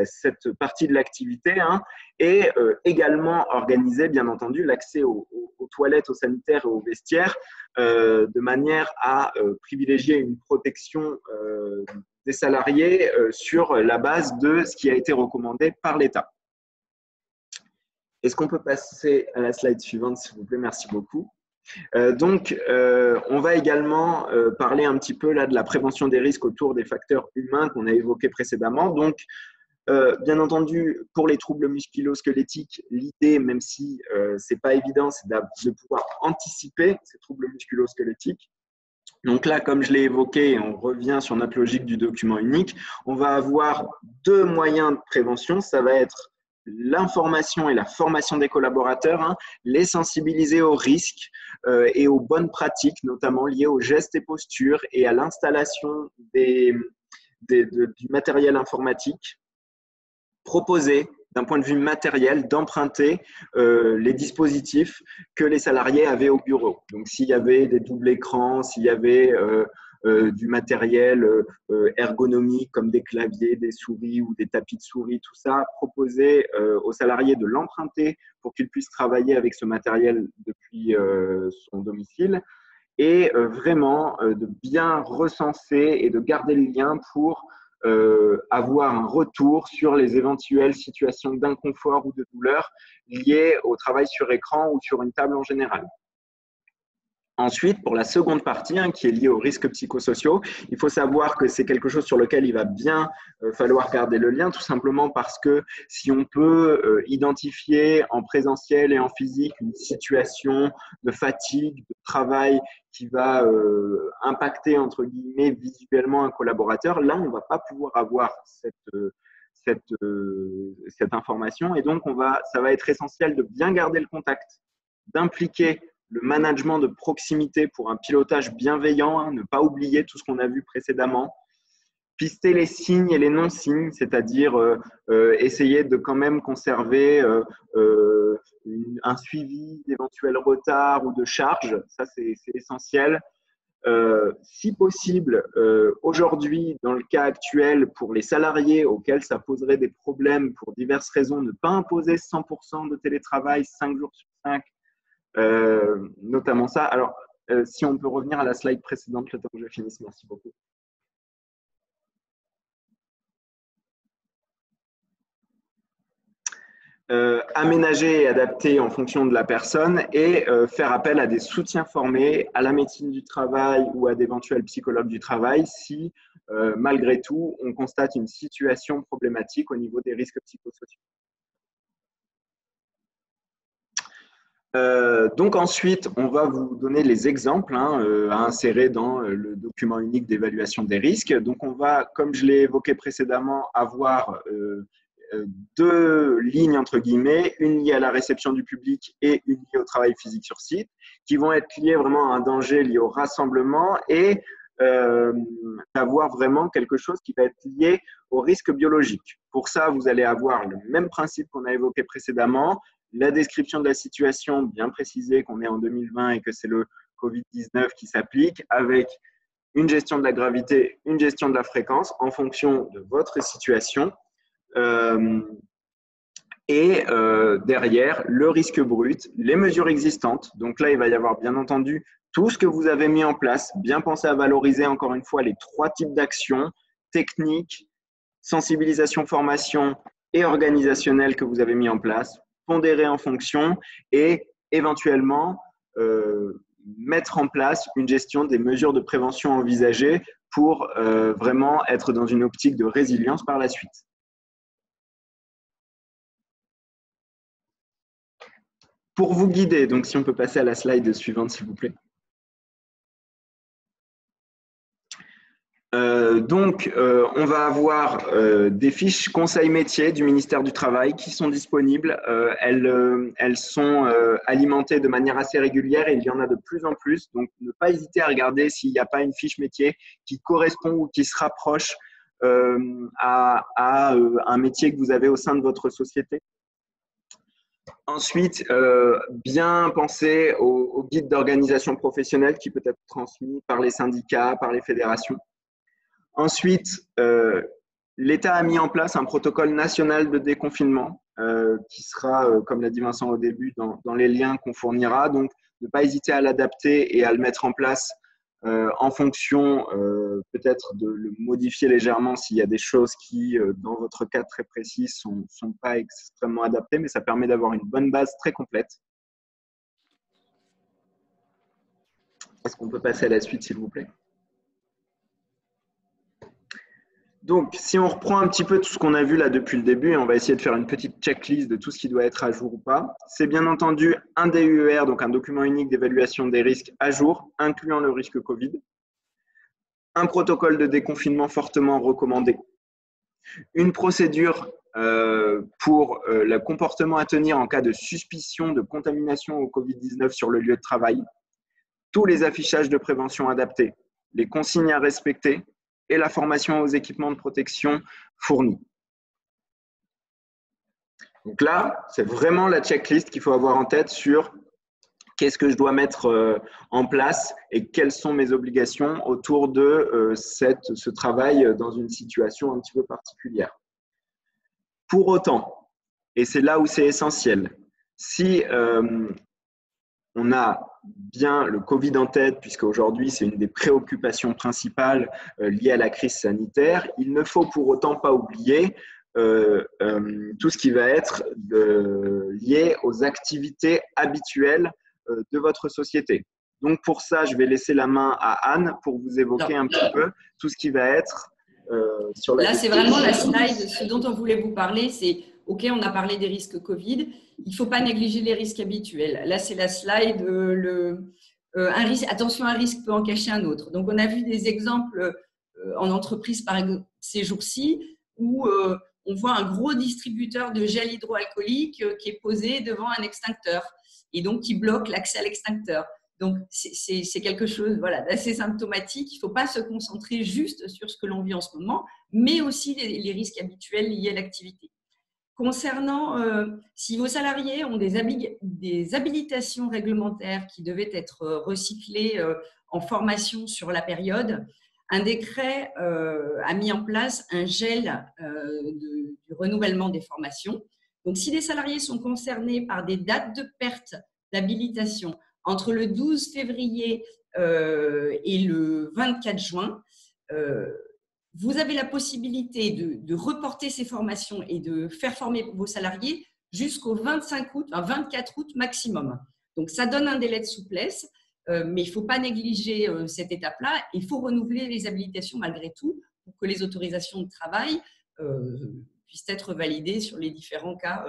cette partie de l'activité, hein, et également organiser, bien entendu, l'accès aux toilettes, aux sanitaires et aux vestiaires de manière à privilégier une protection des salariés sur la base de ce qui a été recommandé par l'État. Est-ce qu'on peut passer à la slide suivante, s'il vous plaît? Merci beaucoup. Donc, on va également parler un petit peu là, de la prévention des risques autour des facteurs humains qu'on a évoqués précédemment. Donc, bien entendu, pour les troubles musculo-squelettiques, l'idée, même si ce n'est pas évident, c'est de pouvoir anticiper ces troubles musculo-squelettiques. Donc là, comme je l'ai évoqué, on revient sur notre logique du document unique, on va avoir 2 moyens de prévention. Ça va être l'information et la formation des collaborateurs, hein, les sensibiliser aux risques et aux bonnes pratiques, notamment liées aux gestes et postures et à l'installation du matériel informatique. Proposer d'un point de vue matériel, d'emprunter les dispositifs que les salariés avaient au bureau. Donc, s'il y avait des doubles écrans, s'il y avait du matériel ergonomique comme des claviers, des souris ou des tapis de souris, tout ça, proposer aux salariés de l'emprunter pour qu'ils puissent travailler avec ce matériel depuis son domicile et vraiment de bien recenser et de garder le lien pour avoir un retour sur les éventuelles situations d'inconfort ou de douleur liées au travail sur écran ou sur une table en général. Ensuite, pour la seconde partie, qui est liée aux risques psychosociaux, il faut savoir que c'est quelque chose sur lequel il va bien falloir garder le lien, tout simplement parce que si on peut identifier en présentiel et en physique une situation de fatigue, de travail qui va impacter, entre guillemets, visuellement un collaborateur, là, on ne va pas pouvoir avoir cette information. Et donc, ça va être essentiel de bien garder le contact, d'impliquer le management de proximité pour un pilotage bienveillant, ne pas oublier tout ce qu'on a vu précédemment, pister les signes et les non-signes, c'est-à-dire essayer de quand même conserver un suivi d'éventuels retards ou de charges, ça c'est essentiel. Si possible, aujourd'hui, dans le cas actuel, pour les salariés auxquels ça poserait des problèmes pour diverses raisons, ne pas imposer 100% de télétravail 5 jours sur 5, notamment ça. Alors, si on peut revenir à la slide précédente, le temps que je finisse, merci beaucoup. Aménager et adapter en fonction de la personne et faire appel à des soutiens formés, à la médecine du travail ou à d'éventuels psychologues du travail si, malgré tout, on constate une situation problématique au niveau des risques psychosociaux. Donc ensuite, on va vous donner les exemples à insérer dans le document unique d'évaluation des risques. Donc on va, comme je l'ai évoqué précédemment, avoir deux lignes entre guillemets, une liée à la réception du public et une liée au travail physique sur site, qui vont être liées vraiment à un danger lié au rassemblement et d'avoir vraiment quelque chose qui va être lié au risque biologique. Pour ça, vous allez avoir le même principe qu'on a évoqué précédemment, la description de la situation, bien précisée qu'on est en 2020 et que c'est le Covid-19 qui s'applique, avec une gestion de la gravité, une gestion de la fréquence en fonction de votre situation. Derrière, le risque brut, les mesures existantes. Donc là, il va y avoir bien entendu tout ce que vous avez mis en place. Bien penser à valoriser encore une fois les 3 types d'actions, techniques, sensibilisation, formation et organisationnelle que vous avez mis en place, pondérer en fonction et éventuellement mettre en place une gestion des mesures de prévention envisagées pour vraiment être dans une optique de résilience par la suite. Pour vous guider, donc si on peut passer à la slide suivante, s'il vous plaît. On va avoir des fiches conseils métiers du ministère du Travail qui sont disponibles. Elles sont alimentées de manière assez régulière et il y en a de plus en plus. Donc, ne pas hésiter à regarder s'il n'y a pas une fiche métier qui correspond ou qui se rapproche à un métier que vous avez au sein de votre société. Ensuite, bien penser au guide d'organisation professionnelle qui peut être transmis par les syndicats, par les fédérations. Ensuite, l'État a mis en place un protocole national de déconfinement qui sera, comme l'a dit Vincent au début, dans les liens qu'on fournira. Donc, ne pas hésiter à l'adapter et à le mettre en place en fonction, peut-être de le modifier légèrement s'il y a des choses qui, dans votre cas très précis, ne sont pas extrêmement adaptées, mais ça permet d'avoir une bonne base très complète. Est-ce qu'on peut passer à la suite, s'il vous plaît ? Donc, si on reprend un petit peu tout ce qu'on a vu là depuis le début, et on va essayer de faire une petite checklist de tout ce qui doit être à jour ou pas, c'est bien entendu un DUER, donc un document unique d'évaluation des risques à jour, incluant le risque Covid, un protocole de déconfinement fortement recommandé, une procédure pour le comportement à tenir en cas de suspicion de contamination au Covid-19 sur le lieu de travail, tous les affichages de prévention adaptés, les consignes à respecter, et la formation aux équipements de protection fournis. Donc là, c'est vraiment la checklist qu'il faut avoir en tête sur qu'est-ce que je dois mettre en place et quelles sont mes obligations autour de ce travail dans une situation un petit peu particulière. Pour autant, et c'est là où c'est essentiel, si on a bien le Covid en tête, puisqu'aujourd'hui c'est une des préoccupations principales liées à la crise sanitaire, il ne faut pour autant pas oublier tout ce qui va être lié aux activités habituelles de votre société. Donc pour ça, je vais laisser la main à Anne pour vous évoquer un petit peu tout ce qui va être sur la
Là, c'est vraiment la slide. Ce dont on voulait vous parler, c'est OK, on a parlé des risques Covid. Il ne faut pas négliger les risques habituels. Là, c'est la slide. Un risque, attention, un risque peut en cacher un autre. Donc, on a vu des exemples en entreprise, par exemple, ces jours-ci, où on voit un gros distributeur de gel hydroalcoolique qui est posé devant un extincteur et donc qui bloque l'accès à l'extincteur. Donc, c'est quelque chose d'assez symptomatique. Il ne faut pas se concentrer juste sur ce que l'on vit en ce moment, mais aussi les risques habituels liés à l'activité. Concernant si vos salariés ont des habilitations réglementaires qui devaient être recyclées en formation sur la période, un décret a mis en place un gel du renouvellement des formations. Donc, si les salariés sont concernés par des dates de perte d'habilitation entre le 12 février et le 24 juin, vous avez la possibilité de reporter ces formations et de faire former vos salariés jusqu'au 24 août maximum. Donc, ça donne un délai de souplesse, mais il ne faut pas négliger cette étape-là. Il faut renouveler les habilitations malgré tout pour que les autorisations de travail puissent être validées sur les différents cas,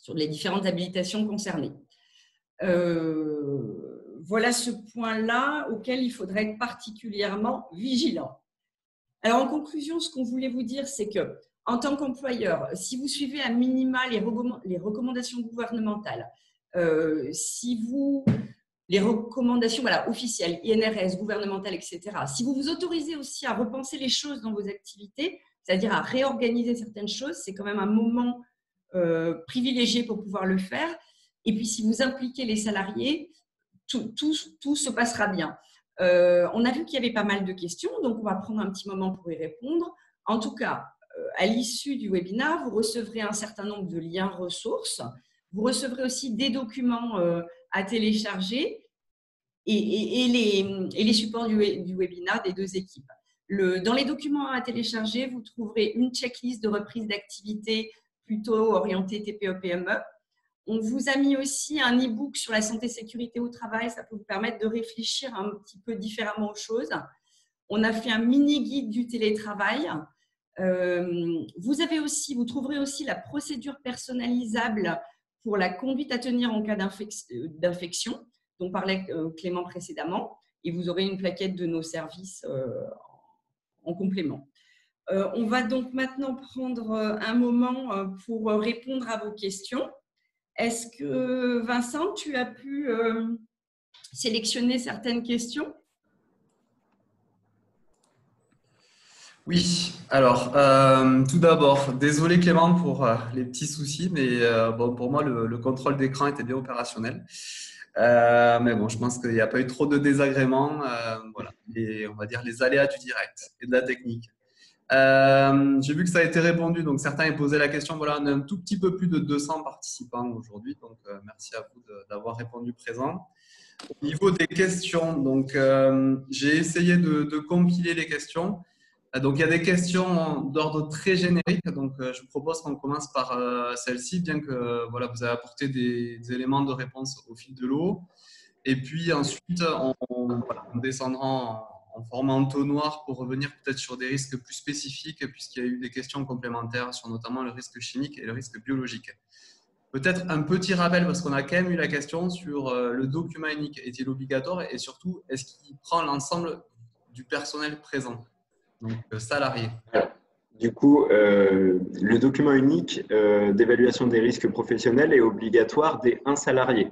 sur les différentes habilitations concernées. Voilà ce point-là auquel il faudrait être particulièrement vigilant. Alors, en conclusion, ce qu'on voulait vous dire, c'est que en tant qu'employeur, si vous suivez à minima les recommandations gouvernementales, les recommandations officielles, INRS, gouvernementales, etc., si vous vous autorisez aussi à repenser les choses dans vos activités, c'est-à-dire à réorganiser certaines choses, c'est quand même un moment privilégié pour pouvoir le faire. Et puis, si vous impliquez les salariés, tout se passera bien. On a vu qu'il y avait pas mal de questions, donc on va prendre un petit moment pour y répondre. En tout cas, à l'issue du webinaire, vous recevrez un certain nombre de liens ressources. Vous recevrez aussi des documents à télécharger et les supports du webinaire des deux équipes. Dans les documents à télécharger, vous trouverez une checklist de reprise d'activité plutôt orientée TPE-PME. On vous a mis aussi un e-book sur la santé-sécurité au travail. Ça peut vous permettre de réfléchir un petit peu différemment aux choses. On a fait un mini-guide du télétravail. Vous trouverez aussi la procédure personnalisable pour la conduite à tenir en cas d'infection, dont parlait Clément précédemment. Et vous aurez une plaquette de nos services en complément. On va donc maintenant prendre un moment pour répondre à vos questions. Est-ce que, Vincent, tu as pu sélectionner certaines questions?
Oui, alors tout d'abord, désolé Clément pour les petits soucis, mais pour moi le contrôle d'écran était bien opérationnel. Mais bon, je pense qu'il n'y a pas eu trop de désagréments. Voilà, on va dire les aléas du direct et de la technique. J'ai vu que ça a été répondu, donc certains ont posé la question. Voilà, on a un tout petit peu plus de 200 participants aujourd'hui, donc merci à vous d'avoir répondu présent. Au niveau des questions, donc j'ai essayé de compiler les questions. Donc il y a des questions d'ordre très générique, donc je vous propose qu'on commence par celle-ci, bien que vous avez apporté des éléments de réponse au fil de l'eau. Et puis ensuite, on descendra en format entonnoir pour revenir peut-être sur des risques plus spécifiques, puisqu'il y a eu des questions complémentaires sur notamment le risque chimique et le risque biologique. Peut-être un petit rappel, parce qu'on a quand même eu la question sur le document unique est-il obligatoire et surtout, est-ce qu'il prend l'ensemble du personnel présent, donc salarié?
Du coup, le document unique d'évaluation des risques professionnels est obligatoire dès un salarié.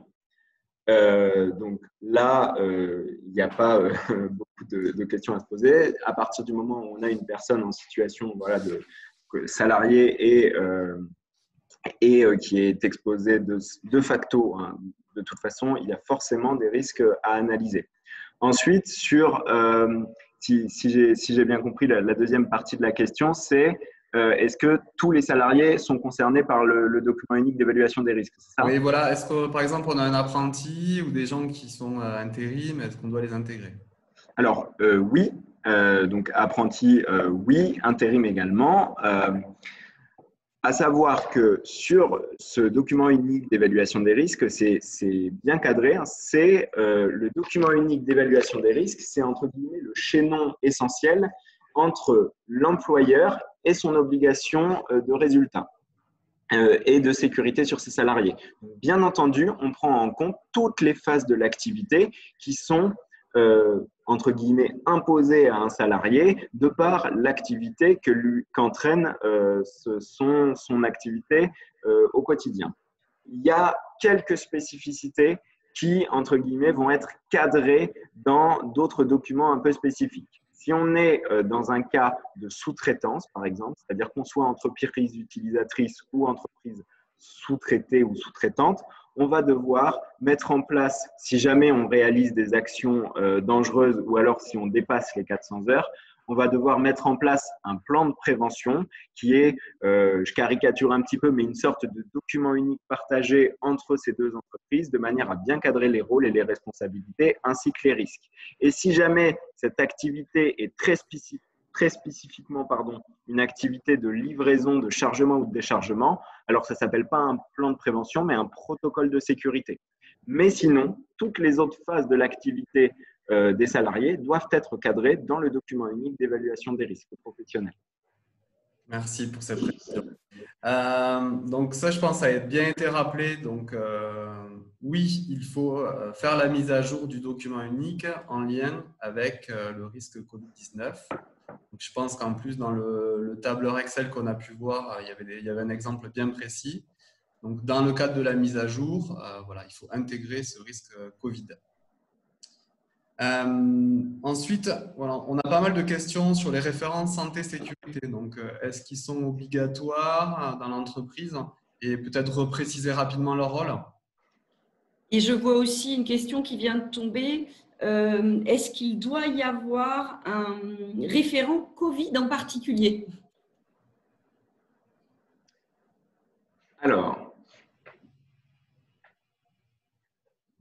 Donc là, il n'y a pas beaucoup de questions à se poser. À partir du moment où on a une personne en situation de salarié et et qui est exposé de facto, hein, de toute façon, il y a forcément des risques à analyser. Ensuite, si j'ai bien compris, la deuxième partie de la question, c'est est-ce que tous les salariés sont concernés par le document unique d'évaluation des risques, c'est ça?
Oui, voilà. Est-ce que, par exemple, on a un apprenti ou des gens qui sont intérim, est-ce qu'on doit les intégrer?
Alors, oui. Donc, apprenti, oui. Intérim également. À savoir que sur ce document unique d'évaluation des risques, c'est bien cadré. Hein, c'est le document unique d'évaluation des risques, c'est entre guillemets le chaînon essentiel entre l'employeur et son obligation de résultat et de sécurité sur ses salariés. Bien entendu, on prend en compte toutes les phases de l'activité qui sont entre guillemets imposées à un salarié de par l'activité qu'entraîne son activité au quotidien. Il y a quelques spécificités qui, entre guillemets, vont être cadrées dans d'autres documents un peu spécifiques. Si on est dans un cas de sous-traitance, par exemple, c'est-à-dire qu'on soit entreprise utilisatrice ou entreprise sous-traitée ou sous-traitante, on va devoir mettre en place, si jamais on réalise des actions dangereuses ou alors si on dépasse les 400 heures, on va devoir mettre en place un plan de prévention qui est, je caricature un petit peu, mais une sorte de document unique partagé entre ces deux entreprises de manière à bien cadrer les rôles et les responsabilités ainsi que les risques. Et si jamais cette activité est très spécifiquement une activité de livraison, de chargement ou de déchargement, alors ça ne s'appelle pas un plan de prévention, mais un protocole de sécurité. Mais sinon, toutes les autres phases de l'activité des salariés doivent être cadrées dans le document unique d'évaluation des risques professionnels.
Merci pour cette précision. Donc ça, je pense, ça a bien été rappelé. Donc oui, il faut faire la mise à jour du document unique en lien avec le risque Covid-19. Donc, je pense qu'en plus, dans le tableur Excel qu'on a pu voir, il y avait un exemple bien précis. Donc, dans le cadre de la mise à jour, voilà, il faut intégrer ce risque Covid. Ensuite, voilà, on a pas mal de questions sur les références santé-sécurité. Donc, est-ce qu'ils sont obligatoires dans l'entreprise et peut-être repréciser rapidement leur rôle?
Et je vois aussi une question qui vient de tomber. Est-ce qu'il doit y avoir un référent Covid en particulier?
Alors,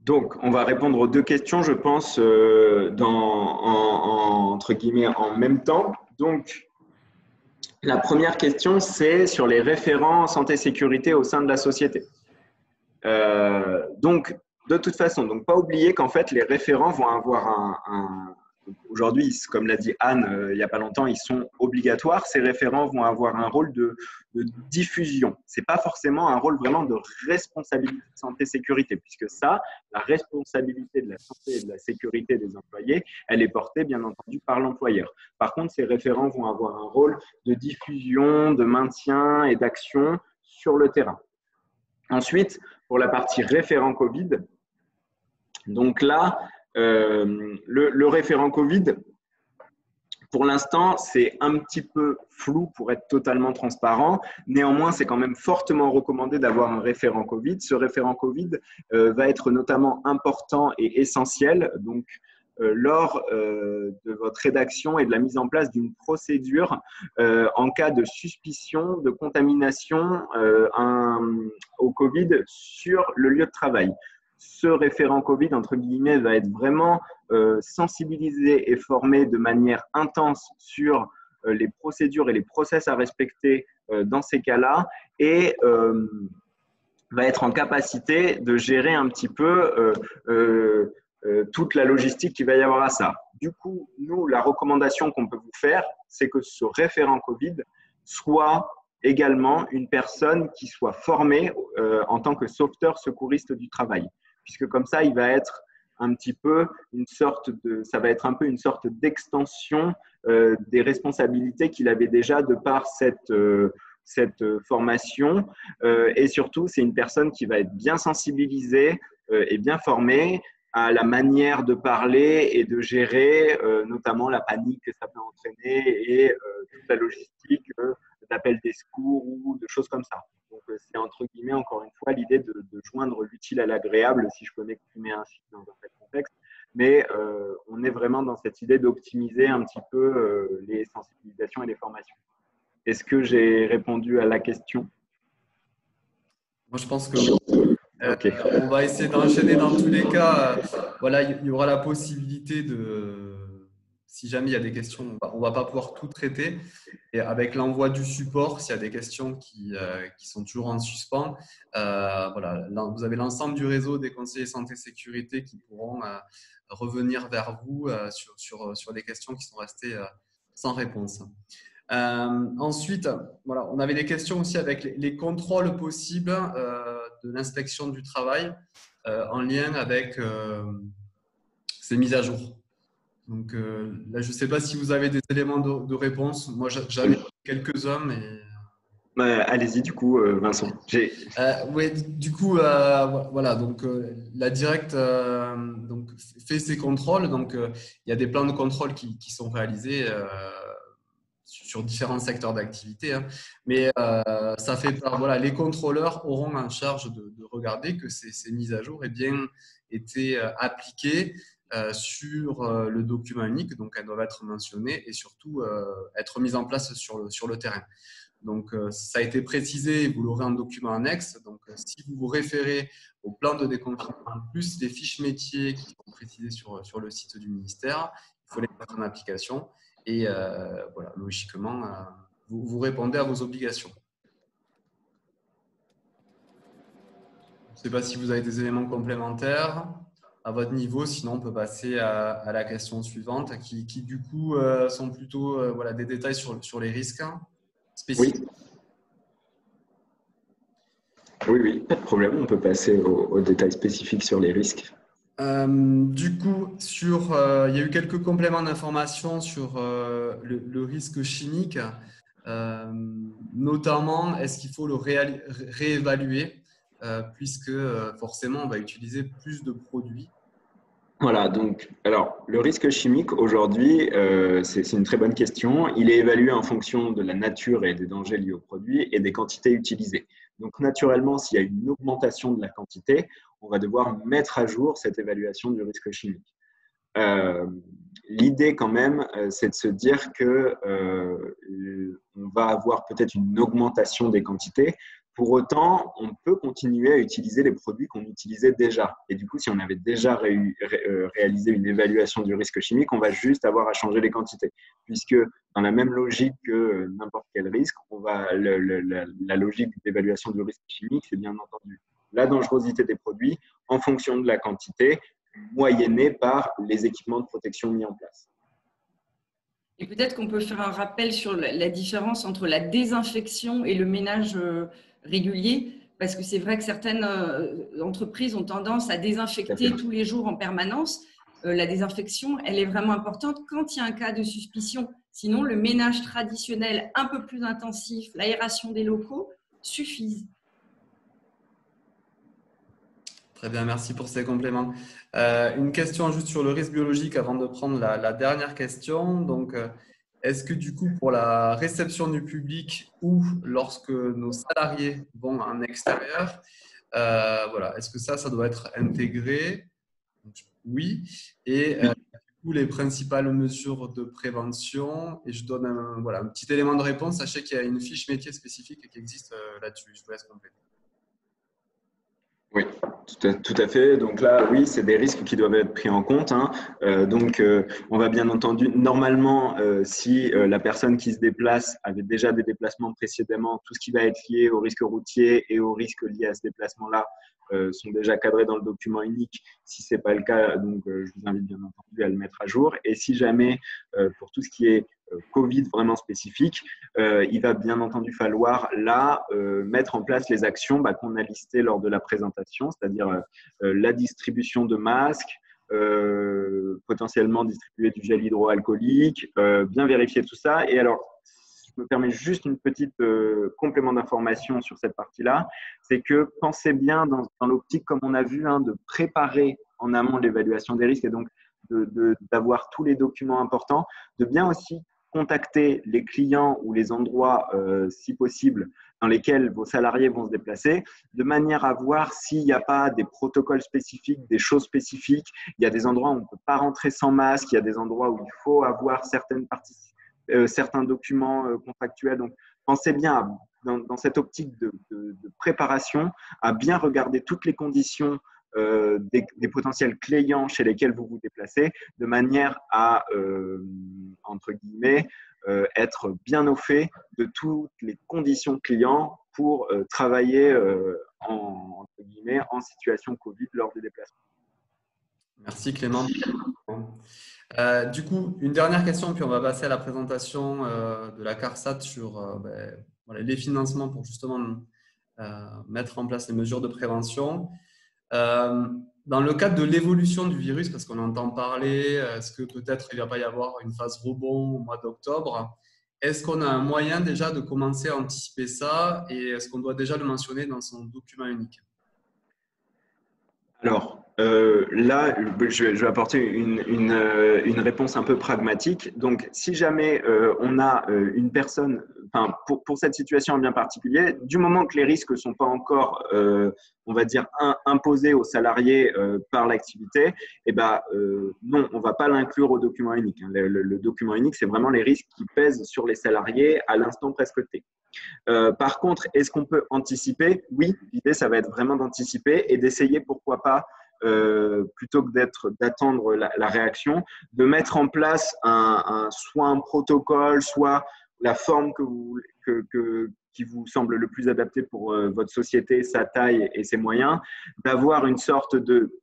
donc, on va répondre aux deux questions, je pense, entre guillemets, en même temps. Donc, la première question, c'est sur les référents santé-sécurité au sein de la société. Donc, de toute façon, donc pas oublier qu'en fait, les référents vont avoir aujourd'hui, comme l'a dit Anne il n'y a pas longtemps, ils sont obligatoires. Ces référents vont avoir un rôle de diffusion. Ce n'est pas forcément un rôle vraiment de responsabilité de santé-sécurité, puisque ça, la responsabilité de la santé et de la sécurité des employés, elle est portée bien entendu par l'employeur. Par contre, ces référents vont avoir un rôle de diffusion, de maintien et d'action sur le terrain. Ensuite, pour la partie référent Covid, donc là, le référent Covid, pour l'instant, c'est un petit peu flou pour être totalement transparent. Néanmoins, c'est quand même fortement recommandé d'avoir un référent Covid. Ce référent Covid va être notamment important et essentiel. Donc, lors de votre rédaction et de la mise en place d'une procédure en cas de suspicion de contamination au Covid sur le lieu de travail. Ce référent Covid, entre guillemets, va être vraiment sensibilisé et formé de manière intense sur les procédures et les process à respecter dans ces cas-là et va être en capacité de gérer un petit peu toute la logistique qu'il va y avoir à ça. Du coup, nous, la recommandation qu'on peut vous faire, c'est que ce référent Covid soit également une personne qui soit formée en tant que sauveteur secouriste du travail, puisque comme ça, il va être un petit peu ça va être un peu une sorte d'extension des responsabilités qu'il avait déjà de par cette formation et surtout, c'est une personne qui va être bien sensibilisée et bien formée à la manière de parler et de gérer notamment la panique que ça peut entraîner et toute la logistique d'appel des secours ou de choses comme ça. Donc c'est entre guillemets, encore une fois, l'idée de joindre l'utile à l'agréable, si je peux m'exprimer ainsi dans un tel contexte. Mais on est vraiment dans cette idée d'optimiser un petit peu les sensibilisations et les formations. Est-ce que j'ai répondu à la question?
Moi, je pense que oui.
Ok.
On va essayer d'enchaîner dans tous les cas. Voilà, il y aura la possibilité de, si jamais il y a des questions, on va pas pouvoir tout traiter. Et avec l'envoi du support, s'il y a des questions qui sont toujours en suspens, voilà, là, vous avez l'ensemble du réseau des conseillers santé sécurité qui pourront revenir vers vous sur des questions qui sont restées sans réponse. Ensuite, voilà, on avait des questions aussi avec les contrôles possibles de l'inspection du travail en lien avec ces mises à jour. Donc là, je ne sais pas si vous avez des éléments de réponse. Moi, j'en ai quelques-uns, mais…
Allez-y, du coup, Vincent.
Oui, du coup, voilà, donc la directe donc, fait ses contrôles. Donc, il y a des plans de contrôle qui sont réalisés sur différents secteurs d'activité, hein. Mais ça fait pas, voilà, les contrôleurs auront en charge de regarder que ces mises à jour aient bien été appliquées sur le document unique. Donc, elles doivent être mentionnées et surtout être mises en place sur le terrain. Donc, ça a été précisé, vous l'aurez en document annexe. Donc, si vous vous référez au plan de déconfinement, plus les fiches métiers qui sont précisées sur le site du ministère, il faut les mettre en application. Et voilà, logiquement, vous répondez à vos obligations. Je ne sais pas si vous avez des éléments complémentaires à votre niveau, sinon on peut passer à la question suivante qui du coup sont plutôt voilà, des détails sur les risques spécifiques.
Oui, pas de problème. On peut passer aux détails spécifiques sur les risques.
Du coup, il y a eu quelques compléments d'informations sur le risque chimique, notamment est-ce qu'il faut le réévaluer puisque forcément on va utiliser plus de produits.
Voilà, donc, alors, le risque chimique aujourd'hui, c'est une très bonne question. Il est évalué en fonction de la nature et des dangers liés aux produits et des quantités utilisées. Donc, naturellement, s'il y a une augmentation de la quantité, on va devoir mettre à jour cette évaluation du risque chimique. L'idée, quand même, c'est de se dire que on va avoir peut-être une augmentation des quantités. Pour autant, on peut continuer à utiliser les produits qu'on utilisait déjà. Et du coup, si on avait déjà réalisé une évaluation du risque chimique, on va juste avoir à changer les quantités. Puisque dans la même logique que n'importe quel risque, la logique d'évaluation du risque chimique, c'est bien entendu la dangerosité des produits en fonction de la quantité, moyennée par les équipements de protection mis en place.
Et peut-être qu'on peut faire un rappel sur la différence entre la désinfection et le ménage régulier, parce que c'est vrai que certaines entreprises ont tendance à désinfecter tous les jours en permanence. La désinfection, elle est vraiment importante quand il y a un cas de suspicion. Sinon, le ménage traditionnel un peu plus intensif, l'aération des locaux, suffisent.
Très bien, merci pour ces compléments. Une question juste sur le risque biologique avant de prendre la dernière question. Donc, est-ce que du coup, pour la réception du public ou lorsque nos salariés vont en extérieur, voilà, est-ce que ça doit être intégré? Donc, oui. Et du coup, les principales mesures de prévention. Et je donne un petit élément de réponse. Sachez qu'il y a une fiche métier spécifique qui existe là-dessus. Je vous laisse compléter.
Oui, tout à fait. Donc là, oui, c'est des risques qui doivent être pris en compte, hein. On va bien entendu, normalement, si la personne qui se déplace avait déjà des déplacements précédemment, tout ce qui va être lié au risque routier et aux risques liés à ce déplacement-là sont déjà cadrés dans le document unique. Si ce n'est pas le cas, donc, je vous invite bien entendu à le mettre à jour. Et si jamais, pour tout ce qui est Covid vraiment spécifique, il va bien entendu falloir là mettre en place les actions qu'on a listées lors de la présentation, c'est-à-dire la distribution de masques, potentiellement distribuer du gel hydroalcoolique, bien vérifier tout ça. Et alors, je me permets juste une petite complément d'information sur cette partie-là, c'est que pensez bien dans l'optique, comme on a vu, de préparer en amont l'évaluation des risques et donc d'avoir tous les documents importants, de bien aussi contacter les clients ou les endroits, si possible, dans lesquels vos salariés vont se déplacer, de manière à voir s'il n'y a pas des protocoles spécifiques, des choses spécifiques. Il y a des endroits où on ne peut pas rentrer sans masque, il y a des endroits où il faut avoir certains documents contractuels. Donc, pensez bien, dans cette optique de préparation, à bien regarder toutes les conditions des potentiels clients chez lesquels vous vous déplacez, de manière à, entre guillemets, être bien au fait de toutes les conditions clients pour travailler entre guillemets, en situation Covid lors des déplacements.
Merci Clément. Du coup, une dernière question, puis on va passer à la présentation de la CARSAT sur voilà, les financements pour justement mettre en place les mesures de prévention. Dans le cadre de l'évolution du virus, parce qu'on entend parler, est-ce que peut-être il ne va pas y avoir une phase rebond au mois d'octobre? Est-ce qu'on a un moyen déjà de commencer à anticiper ça et est-ce qu'on doit déjà le mentionner dans son document unique?
Alors, là, je vais apporter une réponse un peu pragmatique. Donc, si jamais on a une personne, enfin, pour cette situation bien particulière, du moment que les risques ne sont pas encore, on va dire, imposés aux salariés par l'activité, eh ben, non, on ne va pas l'inclure au document unique. Le document unique, c'est vraiment les risques qui pèsent sur les salariés à l'instant presque T. Par contre, est-ce qu'on peut anticiper? Oui, l'idée, ça va être vraiment d'anticiper et d'essayer, pourquoi pas, plutôt que d'attendre la réaction, de mettre en place soit un protocole, soit la forme qui vous semble le plus adapté pour votre société, sa taille et ses moyens, d'avoir une sorte de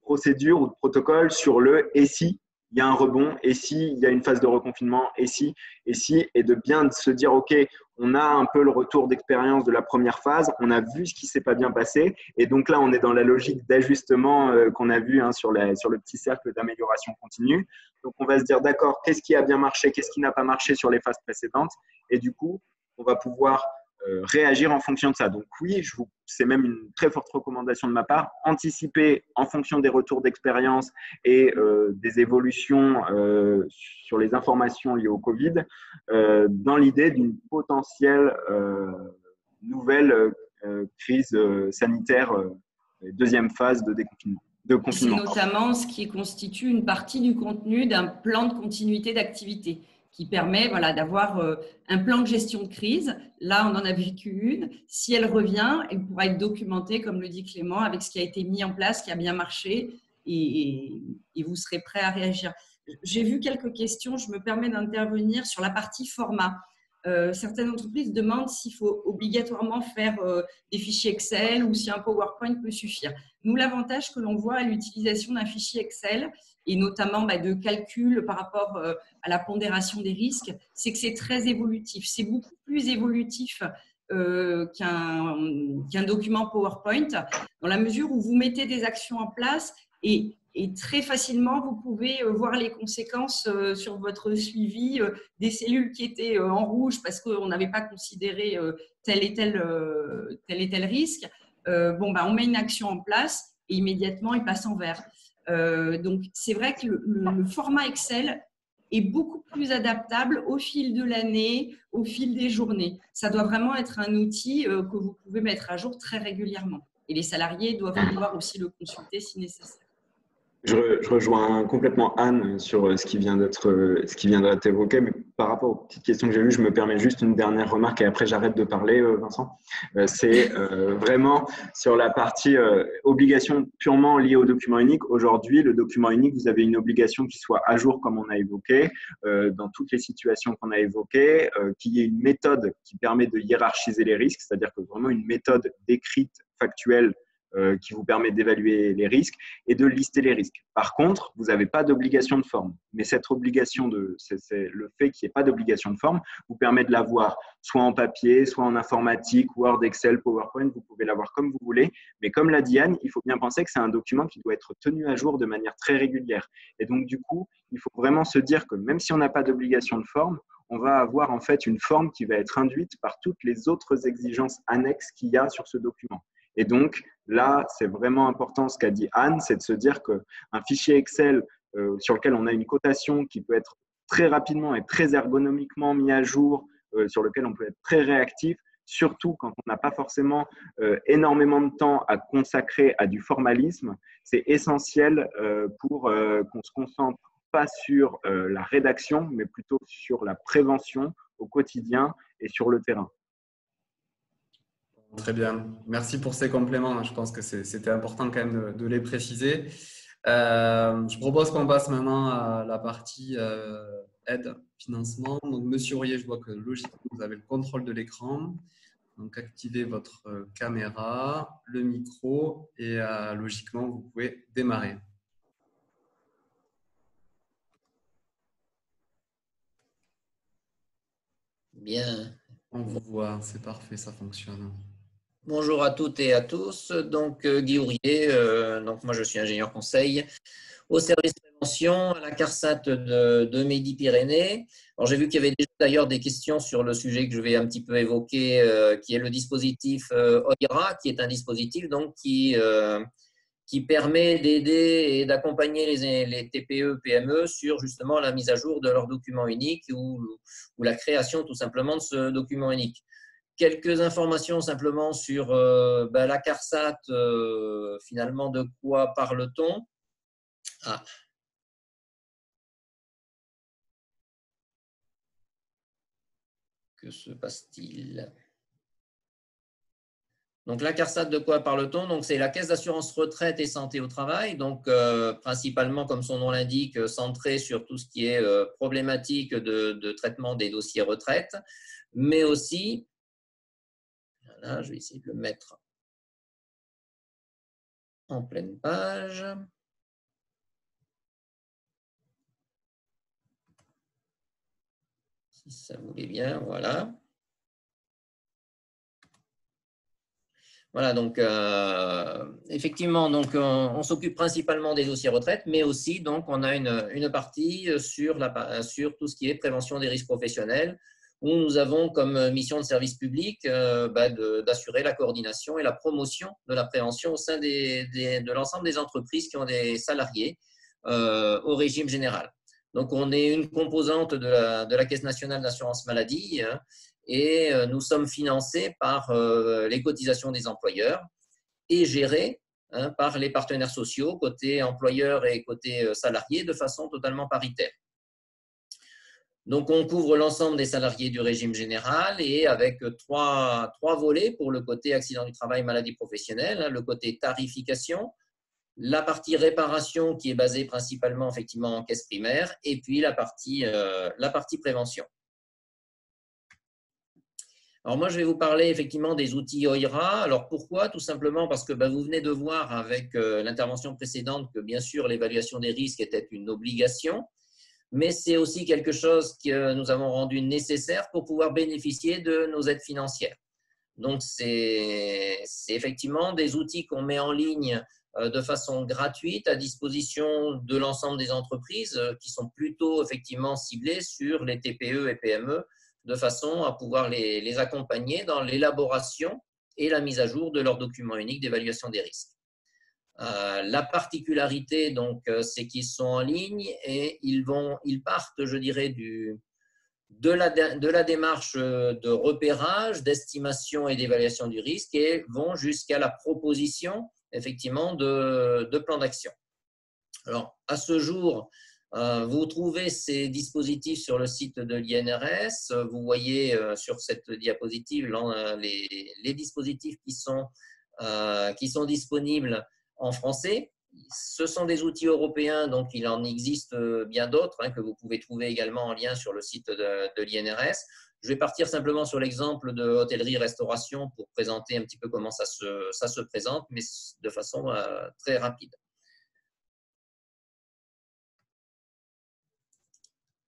procédure ou de protocole sur le « et si ». Il y a un rebond, et si il y a une phase de reconfinement, et si, et de bien se dire, OK, on a un peu le retour d'expérience de la première phase, on a vu ce qui s'est pas bien passé, et donc là, on est dans la logique d'ajustement qu'on a vu sur le petit cercle d'amélioration continue. Donc, on va se dire, d'accord, qu'est-ce qui a bien marché, qu'est-ce qui n'a pas marché sur les phases précédentes, et du coup, on va pouvoir réagir en fonction de ça. Donc oui, c'est même une très forte recommandation de ma part, anticiper en fonction des retours d'expérience et des évolutions sur les informations liées au Covid, dans l'idée d'une potentielle nouvelle crise sanitaire, deuxième phase de déconfinement.
C'est notamment ce qui constitue une partie du contenu d'un plan de continuité d'activité qui permet d'avoir un plan de gestion de crise. Là, on en a vécu une. Si elle revient, elle pourra être documentée, comme le dit Clément, avec ce qui a été mis en place, qui a bien marché, et vous serez prêt à réagir. J'ai vu quelques questions. Je me permets d'intervenir sur la partie format. Certaines entreprises demandent s'il faut obligatoirement faire des fichiers Excel ou si un PowerPoint peut suffire. Nous, l'avantage que l'on voit à l'utilisation d'un fichier Excel et notamment de calcul par rapport à la pondération des risques, c'est que c'est très évolutif. C'est beaucoup plus évolutif qu'un document PowerPoint dans la mesure où vous mettez des actions en place et très facilement, vous pouvez voir les conséquences sur votre suivi des cellules qui étaient en rouge parce qu'on n'avait pas considéré tel et tel risque. On met une action en place et immédiatement, il passe en vert. Donc, c'est vrai que le format Excel est beaucoup plus adaptable au fil de l'année, au fil des journées. Ça doit vraiment être un outil que vous pouvez mettre à jour très régulièrement. Et les salariés doivent pouvoir aussi le consulter si nécessaire.
Je rejoins complètement Anne sur ce qui vient d'être évoqué, mais par rapport aux petites questions que j'ai vues, je me permets juste une dernière remarque et après j'arrête de parler, Vincent. C'est vraiment sur la partie obligation purement liée au document unique. Aujourd'hui, le document unique, vous avez une obligation qui soit à jour comme on a évoqué, dans toutes les situations qu'on a évoquées, qu'il y ait une méthode qui permet de hiérarchiser les risques, c'est-à-dire que vraiment une méthode décrite, factuelle, qui vous permet d'évaluer les risques et de lister les risques. Par contre, vous n'avez pas d'obligation de forme. Mais cette obligation, c'est le fait qu'il n'y ait pas d'obligation de forme, vous permet de l'avoir soit en papier, soit en informatique, Word, Excel, PowerPoint, vous pouvez l'avoir comme vous voulez. Mais comme l'a dit Anne, il faut bien penser que c'est un document qui doit être tenu à jour de manière très régulière. Et donc, du coup, il faut vraiment se dire que même si on n'a pas d'obligation de forme, on va avoir en fait une forme qui va être induite par toutes les autres exigences annexes qu'il y a sur ce document. Et donc, là, c'est vraiment important ce qu'a dit Anne, c'est de se dire qu'un fichier Excel sur lequel on a une cotation qui peut être très rapidement et très ergonomiquement mis à jour, sur lequel on peut être très réactif, surtout quand on n'a pas forcément énormément de temps à consacrer à du formalisme. C'est essentiel pour qu'on se concentre pas sur la rédaction, mais plutôt sur la prévention au quotidien et sur le terrain.
Très bien. Merci pour ces compléments. Je pense que c'était important quand même de les préciser. Je propose qu'on passe maintenant à la partie aide, financement. Donc, Monsieur Aurier, je vois que logiquement, vous avez le contrôle de l'écran. Donc, activez votre caméra, le micro et logiquement, vous pouvez démarrer.
Bien.
On vous voit, c'est parfait, ça fonctionne.
Bonjour à toutes et à tous. Donc, Guy Ourier, donc moi je suis ingénieur conseil au service prévention à la CARSAT de Midi-Pyrénées. Alors, j'ai vu qu'il y avait déjà d'ailleurs des questions sur le sujet que je vais un petit peu évoquer, qui est le dispositif OIRA, qui est un dispositif donc qui permet d'aider et d'accompagner les TPE, PME sur justement la mise à jour de leur document unique ou la création tout simplement de ce document unique. Quelques informations simplement sur la CARSAT, finalement, de quoi parle-t-on? Que se passe-t-il? Donc, la CARSAT, de quoi parle-t-on? Donc, c'est la Caisse d'assurance retraite et santé au travail, donc principalement, comme son nom l'indique, centré sur tout ce qui est problématique de traitement des dossiers retraite, mais aussi, voilà, je vais essayer de le mettre en pleine page. Si ça voulait bien, voilà. Voilà, donc effectivement, donc, on s'occupe principalement des dossiers retraite, mais aussi donc, on a une partie sur tout ce qui est prévention des risques professionnels, où nous avons comme mission de service public d'assurer la coordination et la promotion de la prévention au sein de l'ensemble des entreprises qui ont des salariés au régime général. Donc, on est une composante de la Caisse nationale d'assurance maladie, hein, et nous sommes financés par les cotisations des employeurs et gérés par les partenaires sociaux, côté employeur et côté salarié, de façon totalement paritaire. Donc, on couvre l'ensemble des salariés du régime général et avec trois volets pour le côté accident du travail, maladie professionnelle, le côté tarification, la partie réparation qui est basée principalement effectivement en caisse primaire et puis la partie prévention. Alors moi, je vais vous parler effectivement des outils OIRA. Alors pourquoi? Tout simplement parce que vous venez de voir avec l'intervention précédente que bien sûr l'évaluation des risques était une obligation, mais c'est aussi quelque chose que nous avons rendu nécessaire pour pouvoir bénéficier de nos aides financières. Donc c'est effectivement des outils qu'on met en ligne de façon gratuite à disposition de l'ensemble des entreprises qui sont plutôt effectivement ciblées sur les TPE et PME, de façon à pouvoir les accompagner dans l'élaboration et la mise à jour de leur document unique d'évaluation des risques. La particularité, donc, c'est qu'ils sont en ligne et ils partent, je dirais, de la démarche de repérage, d'estimation et d'évaluation du risque et vont jusqu'à la proposition, effectivement, de plans d'action. Alors, à ce jour, vous trouvez ces dispositifs sur le site de l'INRS. Vous voyez sur cette diapositive les dispositifs qui sont disponibles en français. Ce sont des outils européens, donc il en existe bien d'autres que vous pouvez trouver également en lien sur le site de l'INRS. Je vais partir simplement sur l'exemple de hôtellerie-restauration pour présenter un petit peu comment ça se présente, mais de façon très rapide.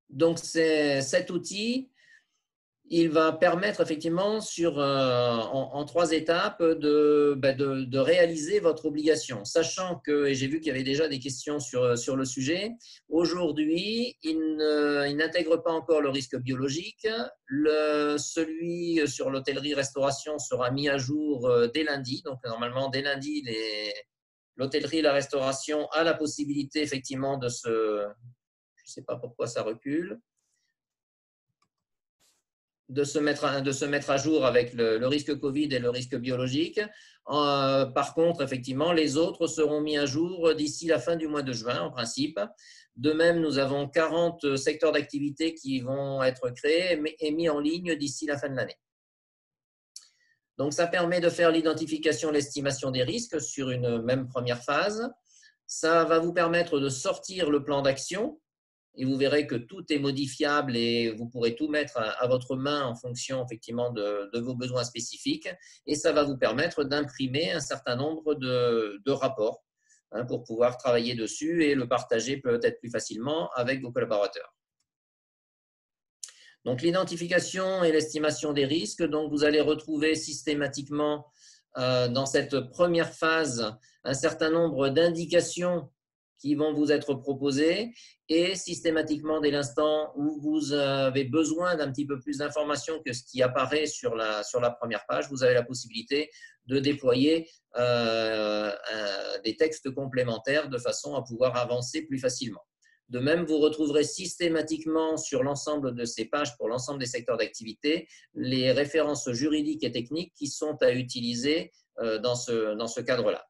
Donc, cet outil, il va permettre effectivement en 3 étapes de réaliser votre obligation. Sachant que, et j'ai vu qu'il y avait déjà des questions sur le sujet, aujourd'hui, il n'intègre pas encore le risque biologique. Celui sur l'hôtellerie-restauration sera mis à jour dès lundi. Donc, normalement, dès lundi, l'hôtellerie et la restauration a la possibilité effectivement de se… Je ne sais pas pourquoi ça recule. de se mettre à jour avec le risque Covid et le risque biologique. Par contre, effectivement, les autres seront mis à jour d'ici la fin du mois de juin, en principe. De même, nous avons 40 secteurs d'activité qui vont être créés et mis en ligne d'ici la fin de l'année. Donc, ça permet de faire l'identification et l'estimation des risques sur une même première phase. Ça va vous permettre de sortir le plan d'action et vous verrez que tout est modifiable et vous pourrez tout mettre à votre main en fonction effectivement de vos besoins spécifiques. Et ça va vous permettre d'imprimer un certain nombre de rapports pour pouvoir travailler dessus et le partager peut-être plus facilement avec vos collaborateurs. Donc, l'identification et l'estimation des risques, donc vous allez retrouver systématiquement dans cette première phase un certain nombre d'indications qui vont vous être proposées et systématiquement, dès l'instant où vous avez besoin d'un petit peu plus d'informations que ce qui apparaît sur la première page, vous avez la possibilité de déployer des textes complémentaires de façon à pouvoir avancer plus facilement. De même, vous retrouverez systématiquement sur l'ensemble de ces pages pour l'ensemble des secteurs d'activité les références juridiques et techniques qui sont à utiliser dans ce cadre-là.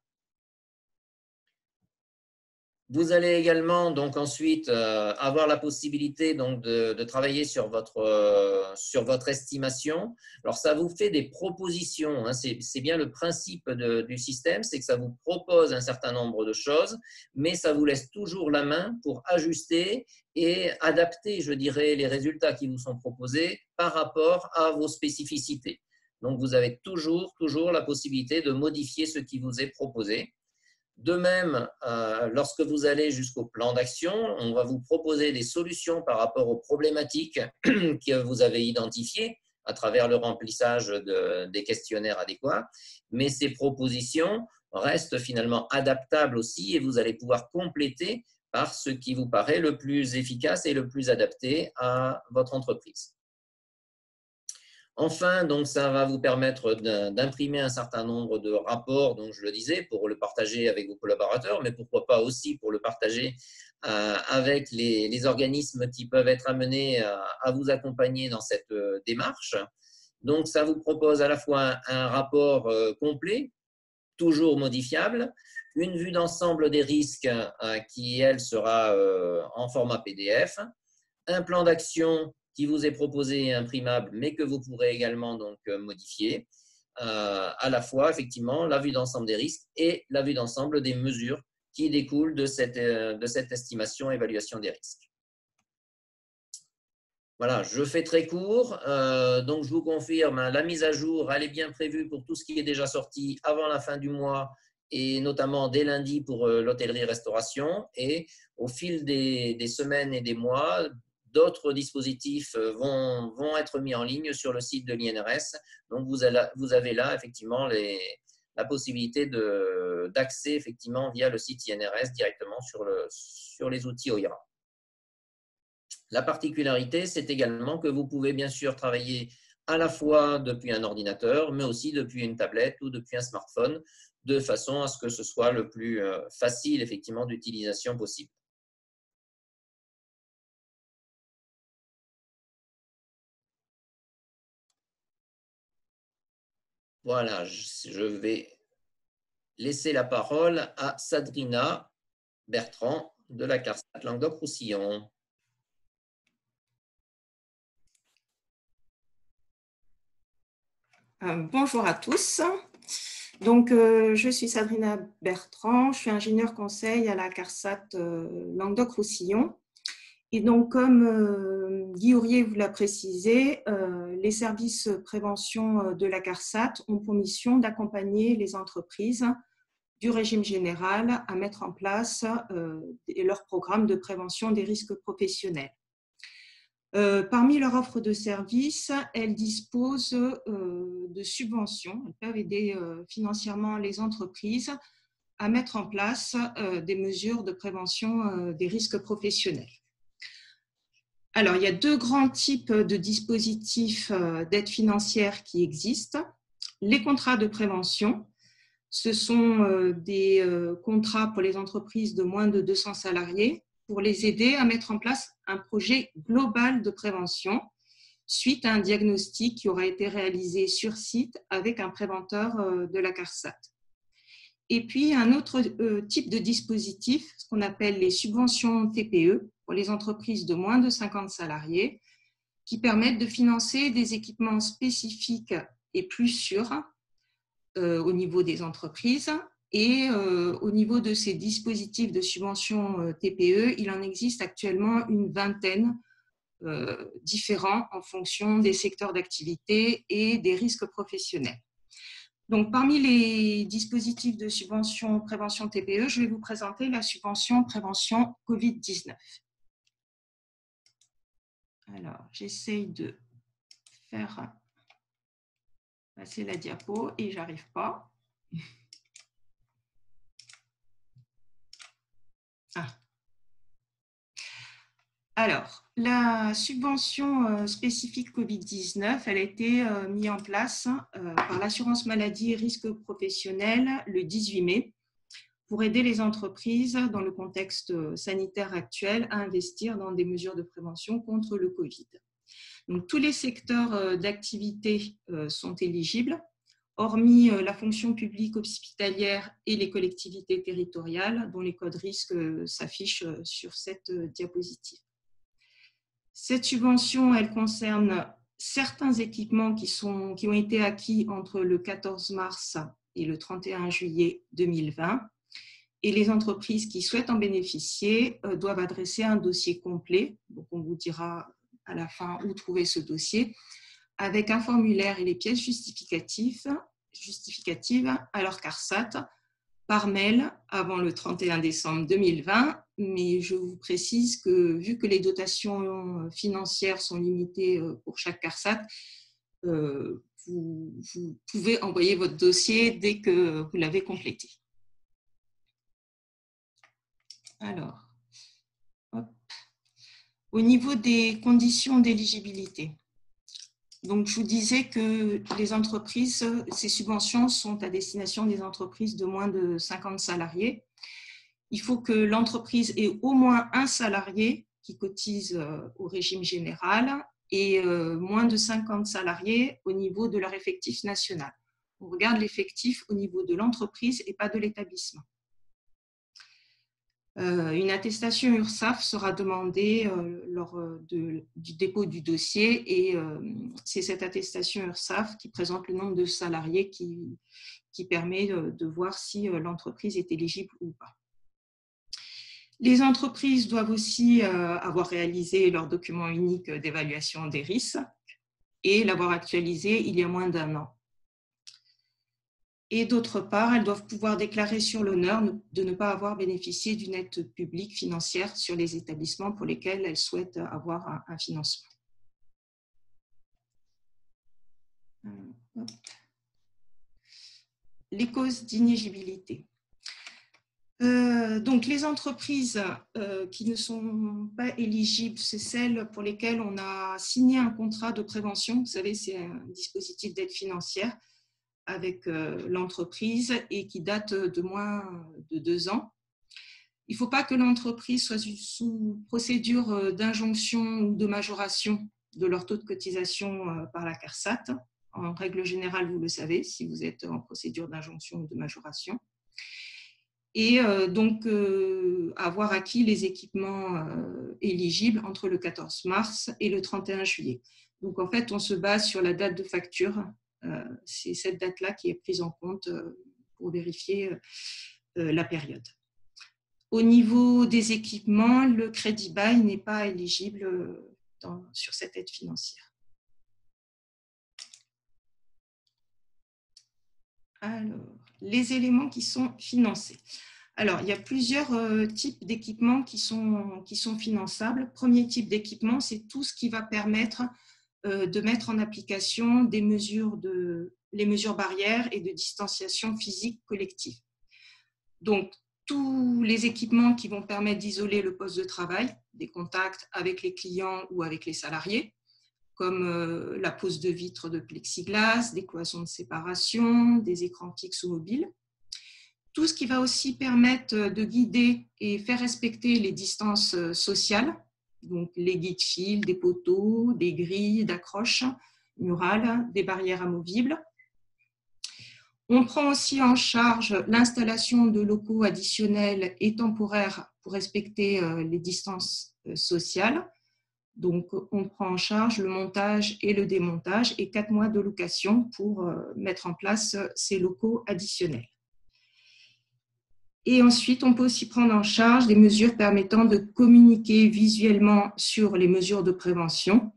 Vous allez également donc ensuite avoir la possibilité donc de travailler sur votre estimation. Alors ça vous fait des propositions, c'est bien le principe du système, c'est que ça vous propose un certain nombre de choses, mais ça vous laisse toujours la main pour ajuster et adapter, je dirais, les résultats qui vous sont proposés par rapport à vos spécificités. Donc vous avez toujours la possibilité de modifier ce qui vous est proposé. De même, lorsque vous allez jusqu'au plan d'action, on va vous proposer des solutions par rapport aux problématiques que vous avez identifiées à travers le remplissage des questionnaires adéquats. Mais ces propositions restent finalement adaptables aussi et vous allez pouvoir compléter par ce qui vous paraît le plus efficace et le plus adapté à votre entreprise. Enfin, donc, ça va vous permettre d'imprimer un certain nombre de rapports, donc je le disais, pour le partager avec vos collaborateurs, mais pourquoi pas aussi pour le partager avec les organismes qui peuvent être amenés à vous accompagner dans cette démarche. Donc, ça vous propose à la fois un rapport complet, toujours modifiable, une vue d'ensemble des risques qui, elle, sera en format PDF, un plan d'action qui vous est proposé et imprimable, mais que vous pourrez également donc modifier, à la fois effectivement la vue d'ensemble des risques et la vue d'ensemble des mesures qui découlent de cette estimation et évaluation des risques. Voilà, je fais très court, donc je vous confirme, la mise à jour, elle est bien prévue pour tout ce qui est déjà sorti avant la fin du mois et notamment dès lundi pour l'hôtellerie-restauration et au fil des semaines et des mois, d'autres dispositifs vont être mis en ligne sur le site de l'INRS. Donc, vous avez là effectivement la possibilité d'accès effectivement via le site INRS directement sur les outils OIRA. La particularité, c'est également que vous pouvez bien sûr travailler à la fois depuis un ordinateur, mais aussi depuis une tablette ou depuis un smartphone, de façon à ce que ce soit le plus facile effectivement d'utilisation possible. Voilà, je vais laisser la parole à Sadrina Bertrand de la CARSAT Languedoc-Roussillon.
Bonjour à tous. Donc, je suis Sadrina Bertrand, je suis ingénieure conseil à la CARSAT Languedoc-Roussillon. Et donc, comme Guy Ourier vous l'a précisé, les services prévention de la CARSAT ont pour mission d'accompagner les entreprises du régime général à mettre en place leur programme de prévention des risques professionnels. Parmi leur offre de services, elles disposent de subventions. Elles peuvent aider financièrement les entreprises à mettre en place des mesures de prévention des risques professionnels. Alors, il y a deux grands types de dispositifs d'aide financière qui existent. Les contrats de prévention, ce sont des contrats pour les entreprises de moins de 200 salariés pour les aider à mettre en place un projet global de prévention suite à un diagnostic qui aura été réalisé sur site avec un préventeur de la CARSAT. Et puis, un autre type de dispositif, ce qu'on appelle les subventions TPE pour les entreprises de moins de 50 salariés, qui permettent de financer des équipements spécifiques et plus sûrs au niveau des entreprises. Et au niveau de ces dispositifs de subventions TPE, il en existe actuellement une vingtaine différents en fonction des secteurs d'activité et des risques professionnels. Donc, parmi les dispositifs de subvention prévention TPE, je vais vous présenter la subvention prévention Covid-19. Alors, j'essaye de faire passer la diapo et j'arrive pas. Ah. Alors, la subvention spécifique Covid-19, elle a été mise en place par l'assurance maladie et risques professionnels le 18 mai pour aider les entreprises dans le contexte sanitaire actuel à investir dans des mesures de prévention contre le Covid. Donc, tous les secteurs d'activité sont éligibles, hormis la fonction publique hospitalière et les collectivités territoriales, dont les codes risques s'affichent sur cette diapositive. Cette subvention, elle concerne certains équipements qui ont été acquis entre le 14 mars et le 31 juillet 2020. Et les entreprises qui souhaitent en bénéficier doivent adresser un dossier complet. Donc, on vous dira à la fin où trouver ce dossier, avec un formulaire et les pièces justificatives à leur CARSAT par mail avant le 31 décembre 2020. Mais je vous précise que vu que les dotations financières sont limitées pour chaque CARSAT, vous pouvez envoyer votre dossier dès que vous l'avez complété. Alors, hop. Au niveau des conditions d'éligibilité, donc je vous disais que les entreprises, ces subventions sont à destination des entreprises de moins de 50 salariés. Il faut que l'entreprise ait au moins un salarié qui cotise au régime général et moins de 50 salariés au niveau de leur effectif national. On regarde l'effectif au niveau de l'entreprise et pas de l'établissement. Une attestation URSSAF sera demandée lors du dépôt du dossier et c'est cette attestation URSSAF qui présente le nombre de salariés qui permet de voir si l'entreprise est éligible ou pas. Les entreprises doivent aussi avoir réalisé leur document unique d'évaluation des risques et l'avoir actualisé il y a moins d'1 an. Et d'autre part, elles doivent pouvoir déclarer sur l'honneur de ne pas avoir bénéficié d'une aide publique financière sur les établissements pour lesquels elles souhaitent avoir un financement. Les causes d'inéligibilité. Donc, les entreprises qui ne sont pas éligibles, c'est celles pour lesquelles on a signé un contrat de prévention. Vous savez, c'est un dispositif d'aide financière avec l'entreprise et qui date de moins de 2 ans. Il ne faut pas que l'entreprise soit sous procédure d'injonction ou de majoration de leur taux de cotisation par la CARSAT. En règle générale, vous le savez, si vous êtes en procédure d'injonction ou de majoration. Et donc, avoir acquis les équipements éligibles entre le 14 mars et le 31 juillet. Donc, en fait, on se base sur la date de facture. C'est cette date-là qui est prise en compte pour vérifier la période. Au niveau des équipements, le crédit bail n'est pas éligible sur cette aide financière. Alors, les éléments qui sont financés. Alors, il y a plusieurs types d'équipements qui sont finançables. Premier type d'équipement, c'est tout ce qui va permettre de mettre en application les mesures barrières et de distanciation physique collective. Donc, tous les équipements qui vont permettre d'isoler le poste de travail, des contacts avec les clients ou avec les salariés, comme la pose de vitres de plexiglas, des cloisons de séparation, des écrans fixes ou mobiles. Tout ce qui va aussi permettre de guider et faire respecter les distances sociales, Donc, les guides fils, des poteaux, des grilles d'accroche murales, des barrières amovibles. On prend aussi en charge l'installation de locaux additionnels et temporaires pour respecter les distances sociales. Donc, on prend en charge le montage et le démontage et 4 mois de location pour mettre en place ces locaux additionnels. Et ensuite, on peut aussi prendre en charge des mesures permettant de communiquer visuellement sur les mesures de prévention.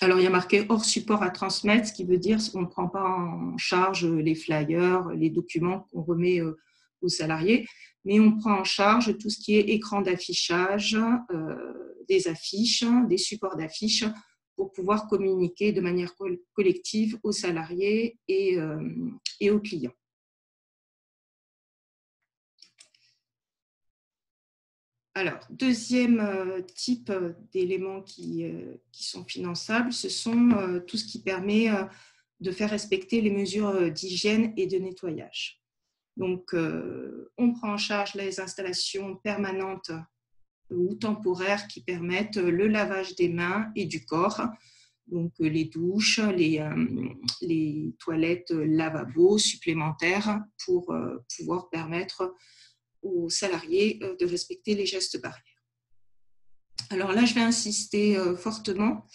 Alors, il y a marqué hors support à transmettre, ce qui veut dire qu'on ne prend pas en charge les flyers, les documents qu'on remet aux salariés, mais on prend en charge tout ce qui est écran d'affichage, des affiches, des supports d'affiches pour pouvoir communiquer de manière collective aux salariés et aux clients. Alors, deuxième type d'éléments qui sont finançables, ce sont tout ce qui permet de faire respecter les mesures d'hygiène et de nettoyage. Donc, on prend en charge les installations permanentes ou temporaires qui permettent le lavage des mains et du corps, donc les douches, les toilettes lavabo supplémentaires pour pouvoir permettre aux salariés de respecter les gestes barrières. Alors là, je vais insister fortement.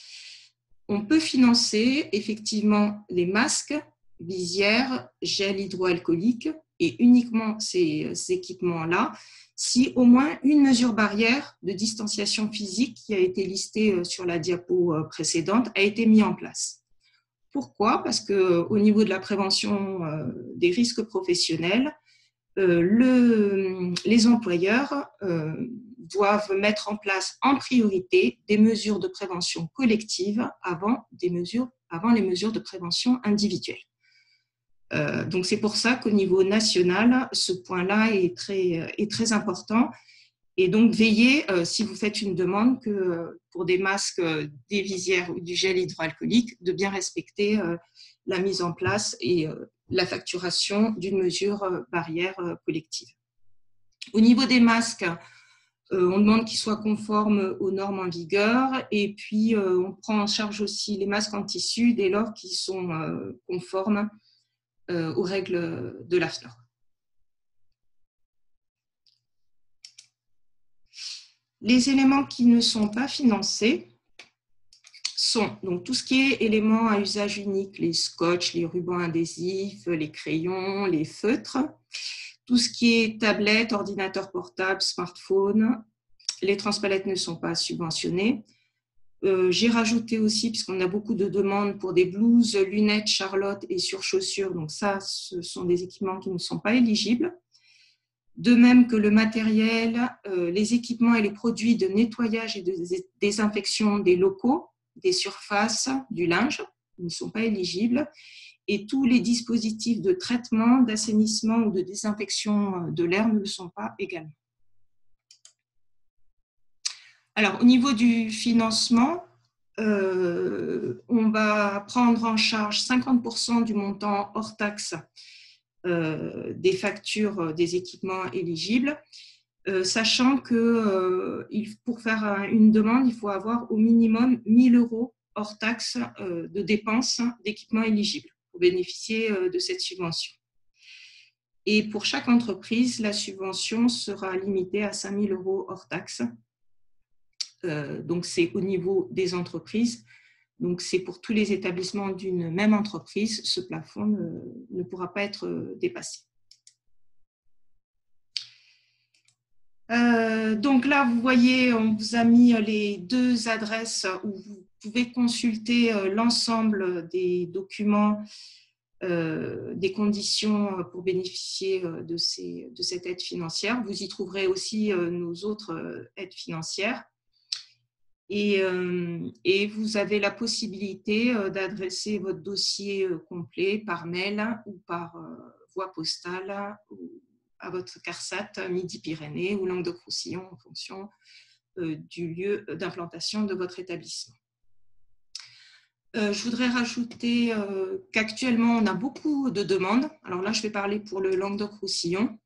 On peut financer effectivement les masques, visières, gel hydroalcoolique et uniquement ces équipements-là si au moins une mesure barrière de distanciation physique qui a été listée sur la diapo précédente a été mise en place. Pourquoi ? Parce qu'au niveau de la prévention des risques professionnels, les employeurs doivent mettre en place en priorité des mesures de prévention collective avant les mesures de prévention individuelle. Donc c'est pour ça qu'au niveau national, ce point-là est très important. Et donc veillez, si vous faites une demande, que pour des masques, des visières ou du gel hydroalcoolique, de bien respecter la mise en place et la facturation d'une mesure barrière collective. Au niveau des masques, on demande qu'ils soient conformes aux normes en vigueur et puis on prend en charge aussi les masques en tissu dès lors qu'ils sont conformes aux règles de l'AFNOR. Les éléments qui ne sont pas financés sont donc tout ce qui est éléments à usage unique, les scotch, les rubans adhésifs, les crayons, les feutres, tout ce qui est tablette, ordinateur portable, smartphone. Les transpalettes ne sont pas subventionnés. J'ai rajouté aussi, puisqu'on a beaucoup de demandes pour des blouses, lunettes, charlottes et surchaussures, donc ça, ce sont des équipements qui ne sont pas éligibles. De même que le matériel, les équipements et les produits de nettoyage et de désinfection des locaux, des surfaces, du linge, ne sont pas éligibles. Et tous les dispositifs de traitement, d'assainissement ou de désinfection de l'air ne le sont pas également. Alors, au niveau du financement, on va prendre en charge 50% du montant hors taxe des factures des équipements éligibles, sachant que pour faire une demande, il faut avoir au minimum 1 000 € hors taxe de dépenses d'équipements éligibles pour bénéficier de cette subvention. Et pour chaque entreprise, la subvention sera limitée à 5 000 € hors taxe. Donc, c'est au niveau des entreprises. Donc, c'est pour tous les établissements d'une même entreprise, ce plafond ne pourra pas être dépassé. Donc là, vous voyez, on vous a mis les 2 adresses où vous pouvez consulter l'ensemble des documents, des conditions pour bénéficier de cette aide financière. Vous y trouverez aussi nos autres aides financières. Et vous avez la possibilité d'adresser votre dossier complet par mail ou par voie postale à votre CARSAT Midi-Pyrénées ou Languedoc-Roussillon en fonction du lieu d'implantation de votre établissement. Je voudrais rajouter qu'actuellement, on a beaucoup de demandes. Alors là, je vais parler pour le Languedoc-Roussillon.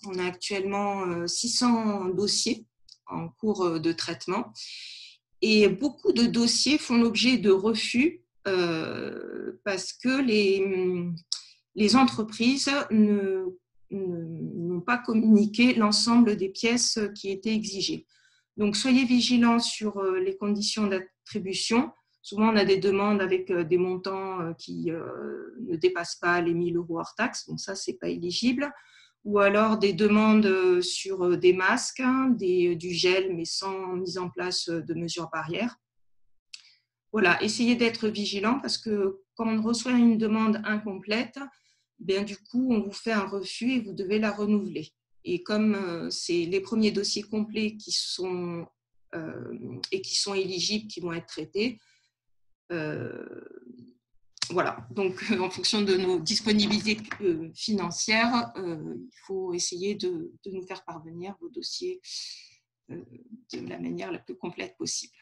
On a actuellement 600 dossiers en cours de traitement. Et beaucoup de dossiers font l'objet de refus parce que les entreprises n'ont pas communiqué l'ensemble des pièces qui étaient exigées. Donc, soyez vigilants sur les conditions d'attribution. Souvent, on a des demandes avec des montants qui ne dépassent pas les 1 000 € hors taxe. Donc, ça, ce n'est pas éligible. Ou alors des demandes sur des masques, du gel, mais sans mise en place de mesures barrières. Voilà, essayez d'être vigilant parce que quand on reçoit une demande incomplète, bien, du coup, on vous fait un refus et vous devez la renouveler. Et comme c'est les premiers dossiers complets qui sont éligibles qui vont être traités, voilà. Donc, en fonction de nos disponibilités financières, il faut essayer de nous faire parvenir vos dossiers de la manière la plus complète possible.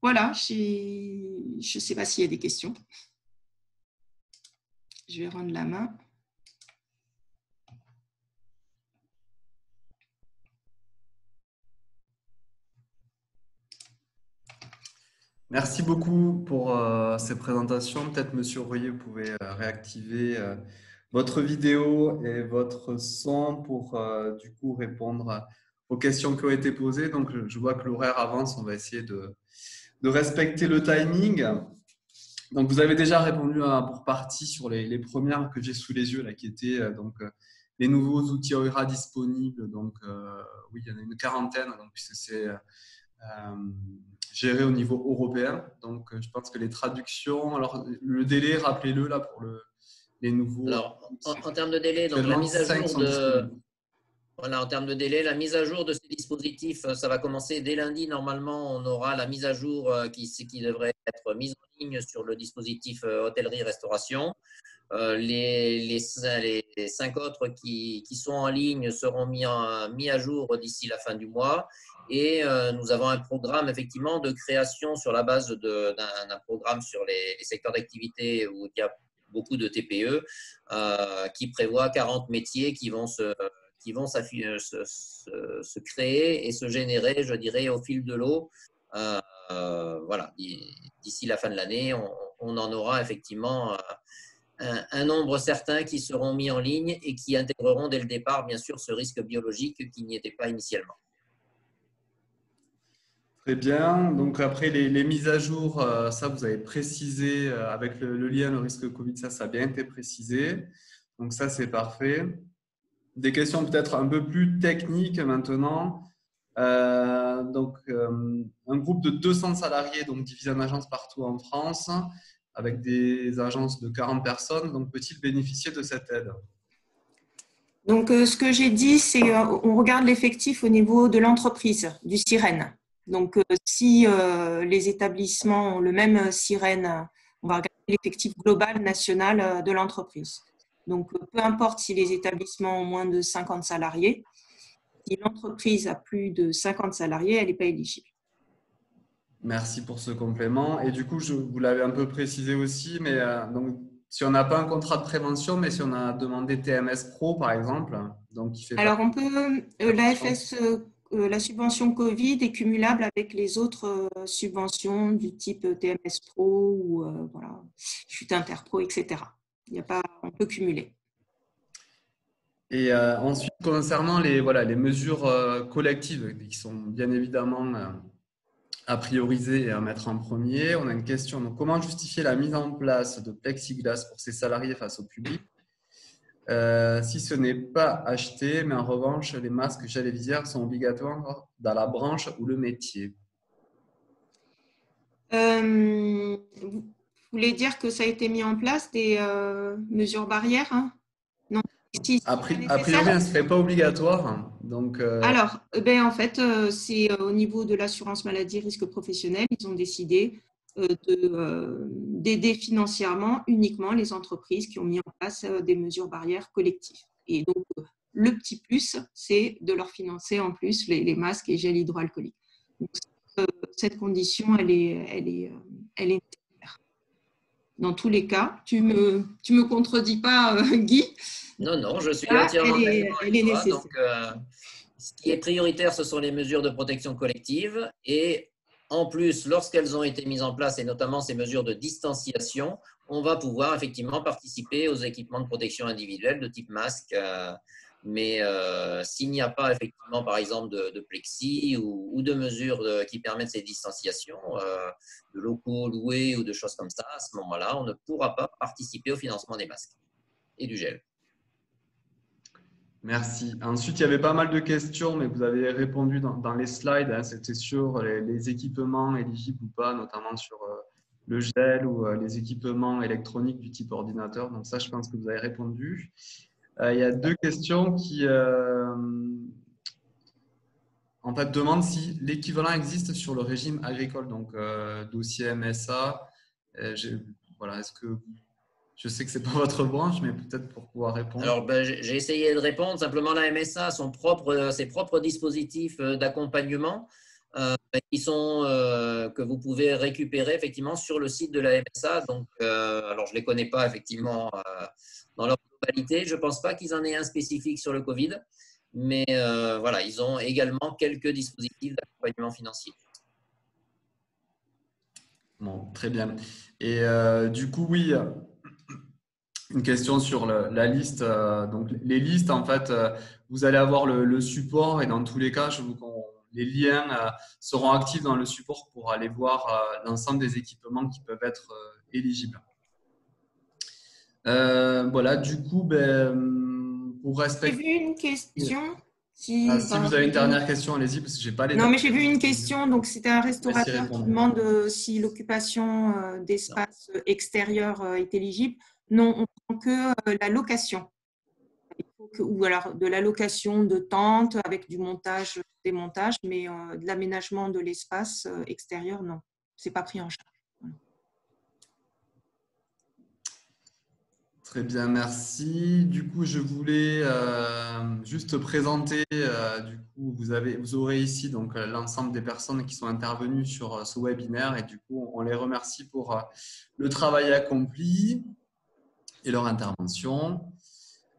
Voilà, je ne sais pas s'il y a des questions. Je vais rendre la main.
Merci beaucoup pour ces présentations. Peut-être, Monsieur Royer, vous pouvez réactiver votre vidéo et votre son pour du coup répondre aux questions qui ont été posées. Donc, je vois que l'horaire avance. On va essayer de respecter le timing. Donc, vous avez déjà répondu pour partie sur les premières que j'ai sous les yeux, là, qui étaient les nouveaux outils OIRA disponibles. Donc, oui, il y en a une quarantaine, donc, puisque c'est géré au niveau européen. Donc, je pense que les traductions… Alors, le délai, rappelez-le, là, pour les nouveaux…
Alors, en termes de délai, donc la mise à jour de… Voilà, en termes de délai, la mise à jour de ces dispositifs, ça va commencer dès lundi. Normalement, on aura la mise à jour qui devrait être mise en ligne sur le dispositif hôtellerie-restauration. Les 5 autres qui sont en ligne seront mis à jour d'ici la fin du mois. Et nous avons un programme effectivement de création sur la base d'un programme sur les secteurs d'activité où il y a beaucoup de TPE qui prévoit 40 métiers qui vont se créer et se générer, je dirais, au fil de l'eau. Voilà, d'ici la fin de l'année, on en aura effectivement un nombre certain qui seront mis en ligne et qui intégreront dès le départ, bien sûr, ce risque biologique qui n'y était pas initialement.
Très bien. Donc, après les mises à jour, ça, vous avez précisé avec le lien, le risque Covid, ça a bien été précisé. Donc, ça, c'est parfait. Des questions peut-être un peu plus techniques maintenant. Un groupe de 200 salariés, donc divisé en agences partout en France, avec des agences de 40 personnes, donc peut-il bénéficier de cette aide?
Donc, ce que j'ai dit, c'est on regarde l'effectif au niveau de l'entreprise, du SIREN. Donc, si les établissements ont le même SIREN, on va regarder l'effectif global national de l'entreprise. Donc, peu importe si les établissements ont moins de 50 salariés, si l'entreprise a plus de 50 salariés, elle n'est pas éligible.
Merci pour ce complément. Et du coup, vous l'avez un peu précisé aussi, mais donc, si on n'a pas un contrat de prévention, mais si on a demandé TMS Pro, par exemple, donc qui fait…
Alors, on peut… la subvention Covid est cumulable avec les autres subventions du type TMS Pro ou voilà, chute interpro, etc. Il n'y a pas… On peut cumuler.
Et ensuite, concernant les mesures collectives qui sont bien évidemment à prioriser et à mettre en premier, on a une question. Donc, comment justifier la mise en place de plexiglas pour ces salariés face au public si ce n'est pas acheté, mais en revanche, les masques, gel et visière sont obligatoires dans la branche ou le métier?
Vous voulez dire que ça a été mis en place des mesures barrières, hein? Non.
A priori, ce ne serait pas obligatoire. Donc,
Alors, en fait, c'est au niveau de l'assurance maladie risque professionnel, ils ont décidé d'aider financièrement uniquement les entreprises qui ont mis en place des mesures barrières collectives. Et donc, le petit plus, c'est de leur financer en plus les masques et gel hydroalcoolique. Donc, cette condition, elle est nécessaire. Dans tous les cas, tu me contredis pas, Guy?
Non, je suis entièrement d'accord avec toi. Donc, Ce qui est prioritaire, ce sont les mesures de protection collective. Et en plus, lorsqu'elles ont été mises en place, et notamment ces mesures de distanciation, on va pouvoir effectivement participer aux équipements de protection individuelle de type masque. Mais s'il n'y a pas effectivement, par exemple, de plexi ou de mesures qui permettent ces distanciations, de locaux loués ou de choses comme ça, à ce moment-là, on ne pourra pas participer au financement des masques et du gel.
Merci. Ensuite, il y avait pas mal de questions, mais vous avez répondu dans les slides. Hein, c'était sur les équipements éligibles ou pas, notamment sur le gel ou les équipements électroniques du type ordinateur. Donc ça, je pense que vous avez répondu. Il y a deux questions qui en fait, demandent si l'équivalent existe sur le régime agricole, donc dossier MSA. Voilà, est-ce que je sais que ce n'est pas votre branche, mais peut-être pour pouvoir répondre.
Alors, j'ai essayé de répondre. Simplement, la MSA a ses propres dispositifs d'accompagnement que vous pouvez récupérer effectivement sur le site de la MSA. Donc, alors, je ne les connais pas effectivement dans leur globalité. Je ne pense pas qu'ils en aient un spécifique sur le Covid, mais voilà, ils ont également quelques dispositifs d'accompagnement financier.
Bon, très bien. Et du coup, oui, une question sur la liste. Donc, les listes, en fait, vous allez avoir le support et dans tous les cas, les liens seront actifs dans le support pour aller voir l'ensemble des équipements qui peuvent être éligibles. Voilà, du coup, pour respecter…
J'ai vu une question.
Si vous avez une dernière question, allez-y, parce que je n'ai pas les…
Non, mais j'ai vu une question. Donc, c'était un restaurateur qui demande si l'occupation d'espace extérieur est éligible. Non, on prend que la location. Ou alors de la location de tentes avec du montage, démontage, mais de l'aménagement de l'espace extérieur, non. Ce n'est pas pris en charge.
Très bien, merci. Du coup, je voulais juste présenter, du coup, vous aurez ici donc l'ensemble des personnes qui sont intervenues sur ce webinaire et du coup, on les remercie pour le travail accompli et leur intervention.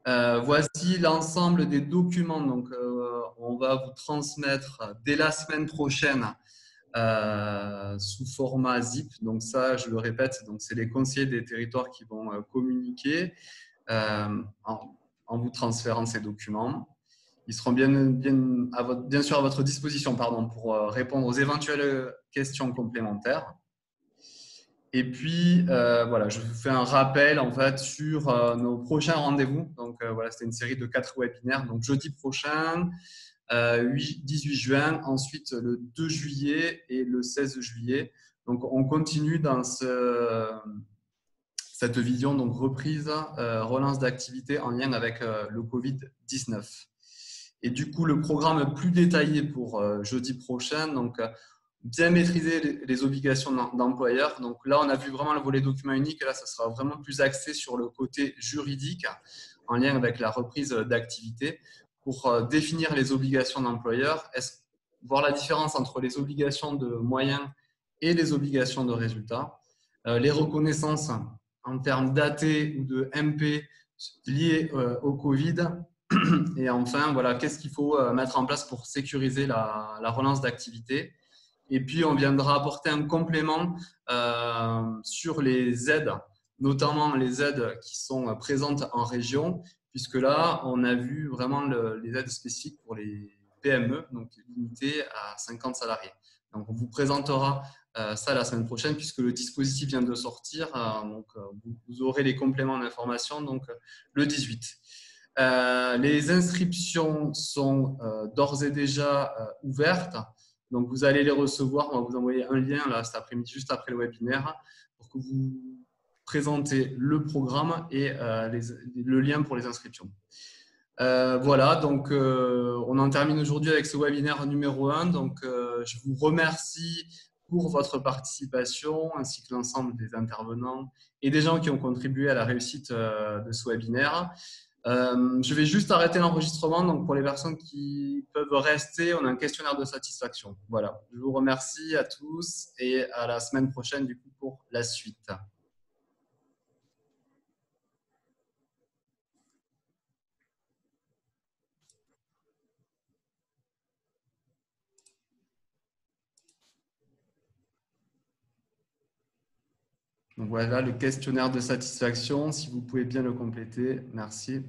Voici l'ensemble des documents. Donc, on va vous transmettre dès la semaine prochaine sous format zip. Donc ça, je le répète, donc c'est les conseillers des territoires qui vont communiquer en vous transférant ces documents. Ils seront bien sûr à votre disposition pour répondre aux éventuelles questions complémentaires. Et puis, voilà, je vous fais un rappel en fait sur nos prochains rendez-vous. Donc, voilà, c'était une série de 4 webinaires. Donc, jeudi prochain, 18 juin, ensuite le 2 juillet et le 16 juillet. Donc, on continue dans cette vision, donc reprise, relance d'activité en lien avec le Covid-19. Et du coup, le programme plus détaillé pour jeudi prochain, donc bien maîtriser les obligations d'employeur. Donc là, on a vu vraiment le volet document unique. Et là, ça sera vraiment plus axé sur le côté juridique en lien avec la reprise d'activité pour définir les obligations d'employeur, voir la différence entre les obligations de moyens et les obligations de résultats, les reconnaissances en termes d'AT ou de MP liées au Covid. Et enfin, voilà, qu'est-ce qu'il faut mettre en place pour sécuriser la relance d'activité. Et puis, on viendra apporter un complément sur les aides, notamment les aides qui sont présentes en région, puisque là, on a vu vraiment les aides spécifiques pour les PME, donc limitées à 50 salariés. Donc, on vous présentera ça la semaine prochaine, puisque le dispositif vient de sortir. Donc, vous aurez les compléments d'information donc, le 18. Les inscriptions sont d'ores et déjà ouvertes. Donc, vous allez les recevoir. On va vous envoyer un lien là, cet après-midi, juste après le webinaire, pour que vous présentez le programme et le lien pour les inscriptions. Voilà, donc on en termine aujourd'hui avec ce webinaire numéro 1. Donc, je vous remercie pour votre participation ainsi que l'ensemble des intervenants et des gens qui ont contribué à la réussite de ce webinaire. Je vais juste arrêter l'enregistrement. Donc, pour les personnes qui peuvent rester, on a un questionnaire de satisfaction. Voilà, je vous remercie à tous et à la semaine prochaine du coup pour la suite. Donc voilà le questionnaire de satisfaction, si vous pouvez bien le compléter. Merci.